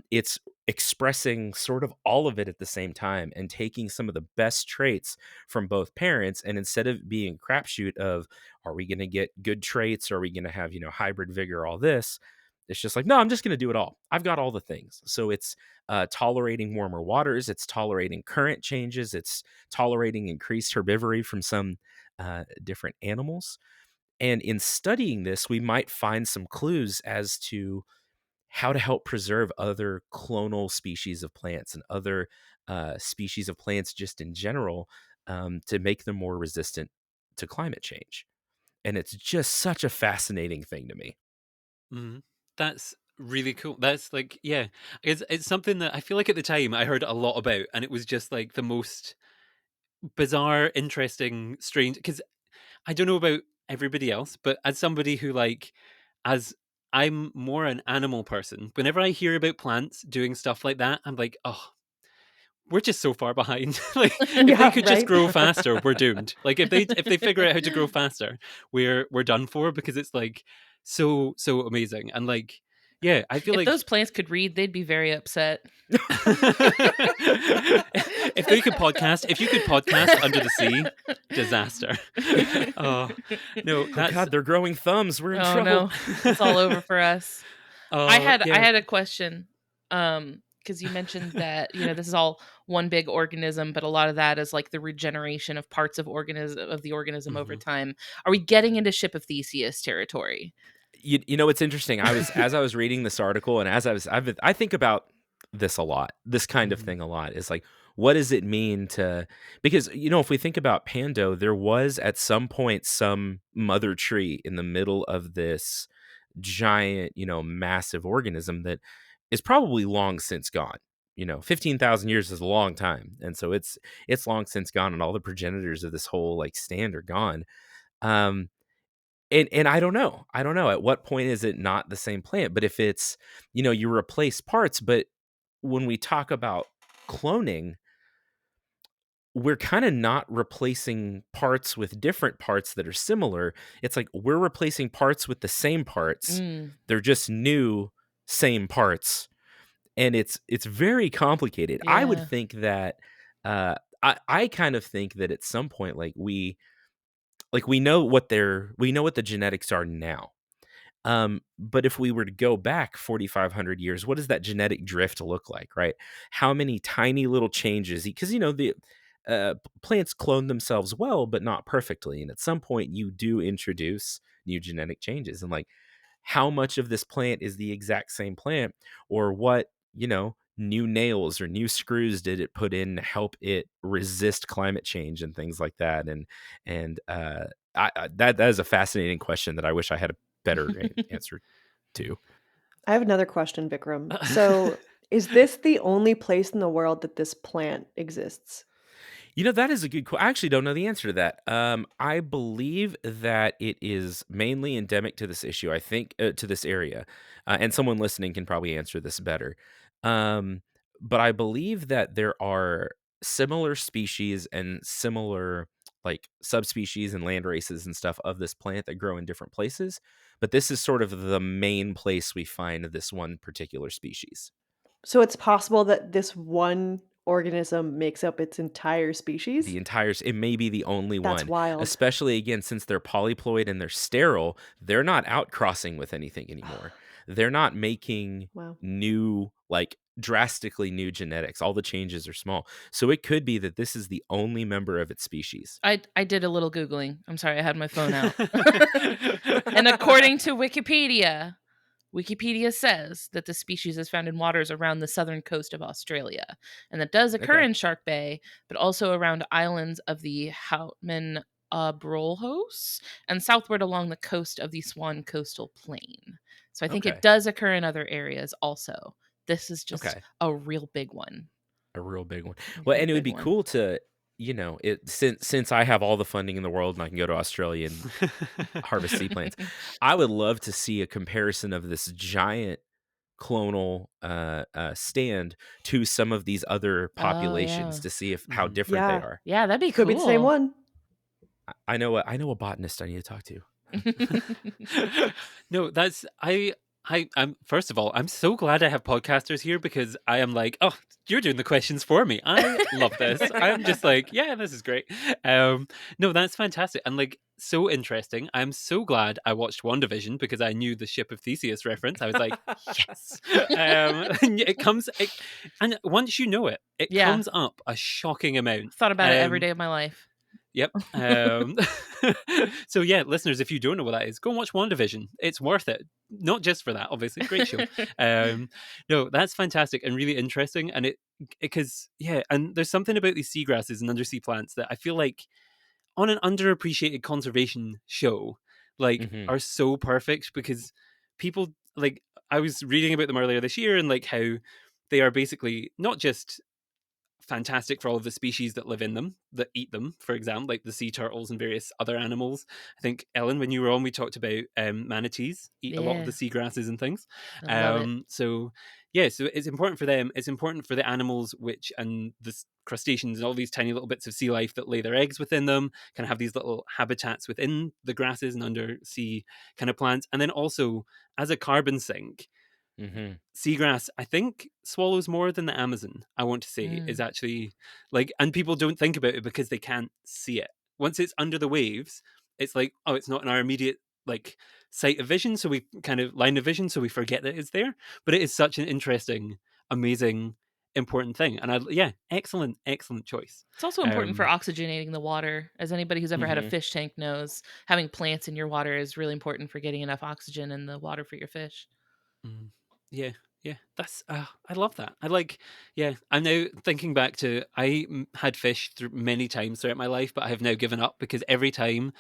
it's expressing sort of all of it at the same time and taking some of the best traits from both parents. And instead of being a crapshoot of, are we going to get good traits? Or are we going to have, hybrid vigor, all this? It's just like, no, I'm just going to do it all. I've got all the things. So it's tolerating warmer waters. It's tolerating current changes. It's tolerating increased herbivory from some different animals. And in studying this, we might find some clues as to how to help preserve other clonal species of plants and other species of plants just in general, to make them more resistant to climate change. And it's just such a fascinating thing to me. Mhm. That's really cool. That's like, yeah, it's something that I feel like at the time I heard a lot about, and it was just like the most bizarre, interesting, strange. Because I don't know about everybody else, but as somebody who like, as I'm more an animal person, whenever I hear about plants doing stuff like that, I'm like, oh, we're just so far behind. Like, if they Yeah, could just right. grow faster, we're doomed. Like, if they figure out how to grow faster, we're done for, because it's like so amazing. And like, yeah, I feel If like those plants could read, they'd be very upset. if they could podcast, if you could podcast under the sea, disaster. Oh no, Oh that's God, they're growing thumbs. We're in Oh trouble. no, it's all over for us. I oh had I yeah. had a question, because you mentioned that this is all one big organism, but a lot of that is like the regeneration of parts of the organism over Mhm. time. Are we getting into Ship of Theseus territory? You know what's interesting? As I was reading this article, and I think about this a lot. This kind of Mhm. thing a lot. Is like, what does it mean to? Because if we think about Pando, there was at some point some mother tree in the middle of this giant, massive organism that is probably long since gone. 15,000 years is a long time, and so it's long since gone, and all the progenitors of this whole like stand are gone. Um, and I don't know. I don't know at what point is it not the same plant. But if it's, you replace parts, but when we talk about cloning, we're kind of not replacing parts with different parts that are similar. It's like we're replacing parts with the same parts. Mm, They're just new same parts. And it's very complicated. I would yeah. think that I kind of think that at some point we know what the genetics are now. But if we were to go back 4,500 years, what does that genetic drift look like, right? How many tiny little changes? Because the plants clone themselves well, but not perfectly. And at some point, you do introduce new genetic changes, and like how much of this plant is the exact same plant, or what new nails or new screws did it put in to help it resist climate change and things like that. That is a fascinating question that I wish I had a better answer to. I have another question, Vikram. So, is this the only place in the world that this plant exists? That is a good question. I actually don't know the answer to that. I believe that it is mainly endemic to this issue. I think to this area, and someone listening can probably answer this better. Um, but I believe that there are similar species and similar like subspecies and land races and stuff of this plant that grow in different places. But this is sort of the main place we find this one particular species. So, it's possible that this one organism makes up its entire species? It may be the only That's one, wild. especially again, since they're polyploid and they're sterile, they're not outcrossing with anything anymore. They're not making Wow. new, like drastically new genetics. All the changes are small. So it could be that this is the only member of its species. I did a little Googling. I'm sorry, I had my phone out. And according to Wikipedia says that the species is found in waters around the southern coast of Australia, and that does occur Okay. in Shark Bay, but also around islands of the Houtman Abrolhos and southward along the coast of the Swan Coastal Plain. So I think it Okay. does occur in other areas also. This is just Okay. a real big one. A real big one. A Well, real and it would big be one. cool to, since I have all the funding in the world and I can go to Australia and harvest sea plants, I would love to see a comparison of this giant clonal stand to some of these other Oh populations yeah. to see if how Mhm. different they Yeah. are. Yeah, that'd be Could be the same cool. one. I know a botanist I need to talk to. No, that's I'm first of all, I'm so glad I have podcasters here, because I am like, oh, you're doing the questions for me. I love this. I'm just like, yeah, this is great. No, that's fantastic and like so interesting. I'm so glad I watched WandaVision, because I knew the Ship of Theseus reference. I was like, yes. And and once you know it, it Yeah. comes up a shocking amount. Thought about it every day of my life. Yep. So yeah, listeners, if you don't know what that is, go and watch WandaVision. It's worth it. Not just for that, obviously. Great show. No, that's fantastic and really interesting. And because and there's something about these seagrasses and undersea plants that I feel like on an underappreciated conservation show, like, Mhm. are so perfect because people, like, I was reading about them earlier this year and like how they are basically not just fantastic for all of the species that live in them, that eat them, for example, like the sea turtles and various other animals. I think, Ellen, when you were on, we talked about manatees eat a lot of Yeah, the seagrasses and things. I love it. So yeah, so it's important for them. It's important for the animals and the crustaceans and all these tiny little bits of sea life that lay their eggs within them, kind of have these little habitats within the grasses and undersea kind of plants. And then also, as a carbon sink, Mhm. seagrass, I think, swallows more than the Amazon, I want to say, is Mm. actually like, and people don't think about it because they can't see it. Once it's under the waves, it's like, oh, it's not in our immediate like sight of vision, so we kind of line of vision, so we forget that it's there. But it is such an interesting, amazing, important thing. And excellent choice. It's also important for Um, oxygenating the water. As anybody who's ever had a Mhm. fish tank knows, having plants in your water is really important for getting enough oxygen in the water for your fish. Mm. Yeah, yeah. That's I love that. I like yeah. I'm now thinking back to had fish through many times throughout my life, but I have now given up because every time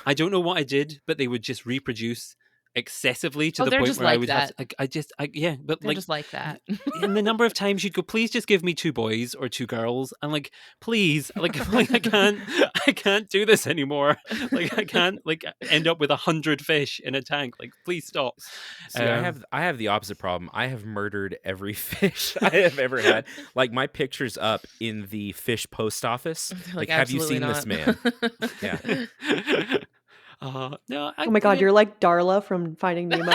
I don't know what I did, but they would just reproduce excessively to Oh, the they're point just where I like would have that. to, yeah, but They're like just like that. in the number of times you'd go, please just give me two boys or two girls. I'm like, please, like, like I can't do this anymore. Like I can't like end up with 100 fish in a tank. Like, please stop. See, Um, I have the opposite problem. I have murdered every fish I have ever had. Like my picture's up in the fish post office. They're Like, like, have you absolutely seen this not. man? Yeah. no, Oh my god, you're like Darla from Finding Nemo.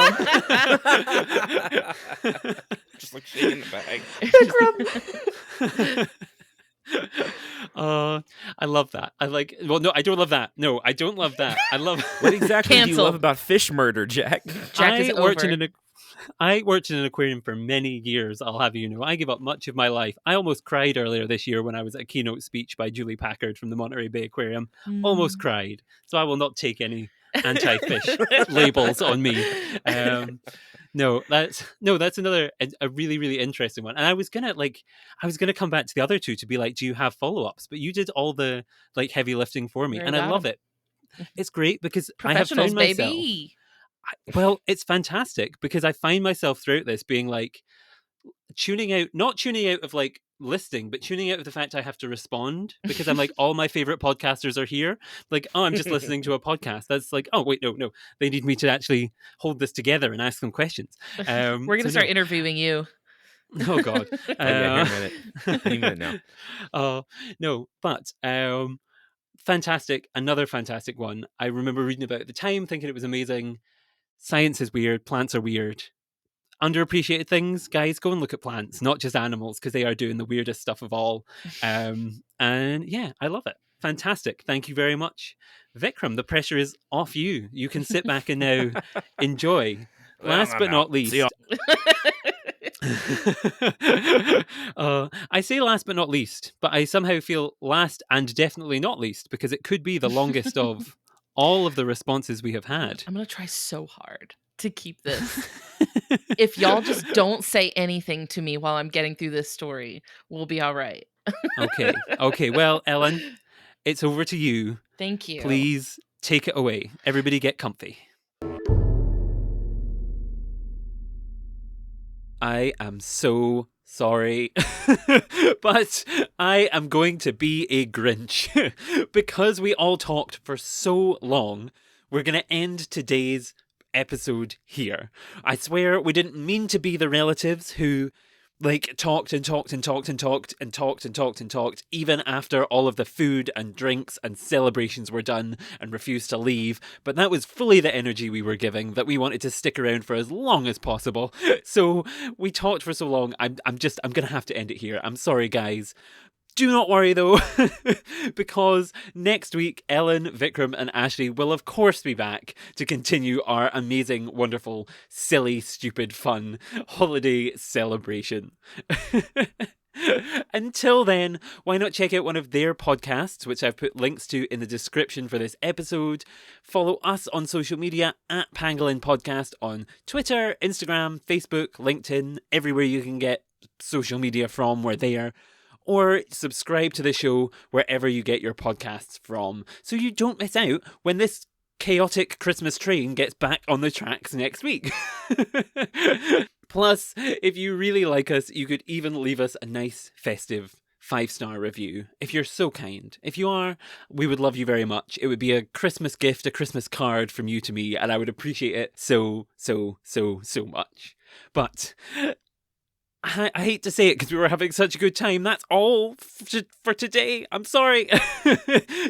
Just like shaking the bag. Vikram! I love that. I like. Well, no, I don't love that. No, I don't love that. I love. What exactly do you love Canceled. about fish murder, Jack? Jack is over. I worked in an aquarium for many years. I'll have you know. I gave up much of my life. I almost cried earlier this year when I was at a keynote speech by Julie Packard from the Monterey Bay Aquarium. Almost Mm. cried. So I will not take any anti-fish labels on me. That's another a really really interesting one. And I was gonna come back to the other two to be like, do you have follow-ups? But you did all the like heavy lifting for We me, already and I got love 'em. it. It's great because I have Professionals, found myself. baby. Well, it's fantastic because I find myself throughout this being like tuning out, not tuning out of like listening, but tuning out of the fact I have to respond because I'm like, all my favorite podcasters are here. Like, oh, I'm just listening to a podcast. That's like, oh, wait, no, they need me to actually hold this together and ask them questions. We're So gonna start no, interviewing you. oh God. Oh yeah, here a minute. Any minute now. No, but fantastic. Another fantastic one. I remember reading about it at the time, thinking it was amazing. Science is weird. Plants are weird. Underappreciated things, guys, go and look at plants, not just animals, because they are doing the weirdest stuff of all. And yeah, I love it. Fantastic. Thank you very much. Vikram, the pressure is off you. You can sit back and now enjoy. Well, Last I'm but not out. See y'all. least. I say last but not least, but I somehow feel last and definitely not least because it could be the longest of all of the responses we have had. I'm gonna try so hard to keep this. If y'all just don't say anything to me while I'm getting through this story, we'll be all right. Okay. Well, Ellen, it's over to you. Thank you. Please take it away. Everybody get comfy. I am so sorry, but I am going to be a Grinch because we all talked for so long. We're going to end today's episode here. I swear we didn't mean to be the relatives who like talked and talked and talked and talked and talked and talked and talked even after all of the food and drinks and celebrations were done and refused to leave. But that was fully the energy we were giving, that we wanted to stick around for as long as possible. So we talked for so long. I'm gonna have to end it here. I'm sorry, guys. Do not worry though, because next week, Ellen, Vikram, and Ashley will of course be back to continue our amazing, wonderful, silly, stupid, fun holiday celebration. Until then, why not check out one of their podcasts, which I've put links to in the description for this episode. Follow us on social media at Pangolin Podcast on Twitter, Instagram, Facebook, LinkedIn, everywhere you can get social media from, we're there. Or subscribe to the show wherever you get your podcasts from, so you don't miss out when this chaotic Christmas train gets back on the tracks next week. Plus, if you really like us, you could even leave us a nice, festive 5-star review, if you're so kind. If you are, we would love you very much. It would be a Christmas gift, a Christmas card from you to me, and I would appreciate it so much. But I hate to say it because we were having such a good time. That's all for today. I'm sorry.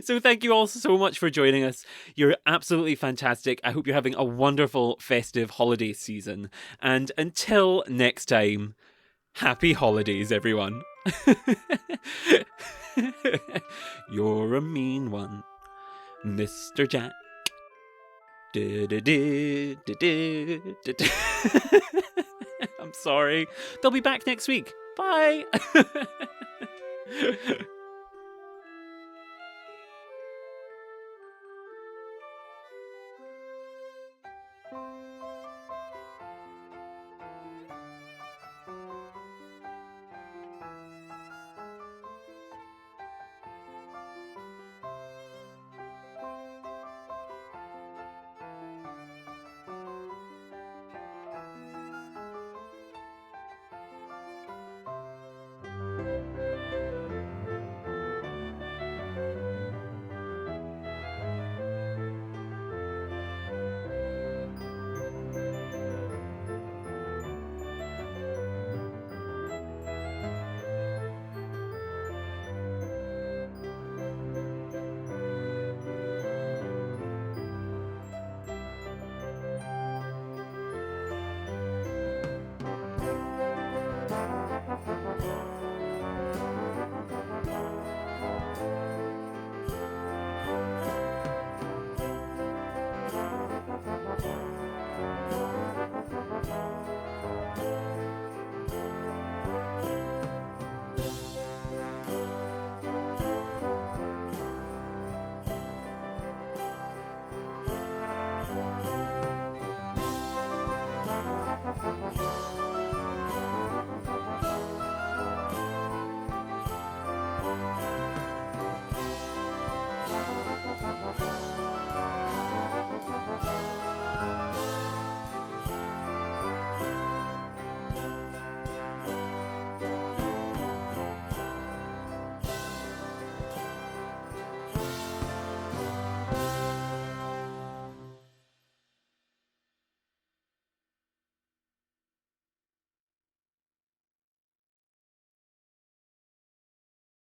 So thank you all so much for joining us. You're absolutely fantastic. I hope you're having a wonderful festive holiday season. And until next time, happy holidays, everyone. You're a mean one, Mr. Jack. I'm sorry. They'll be back next week. Bye.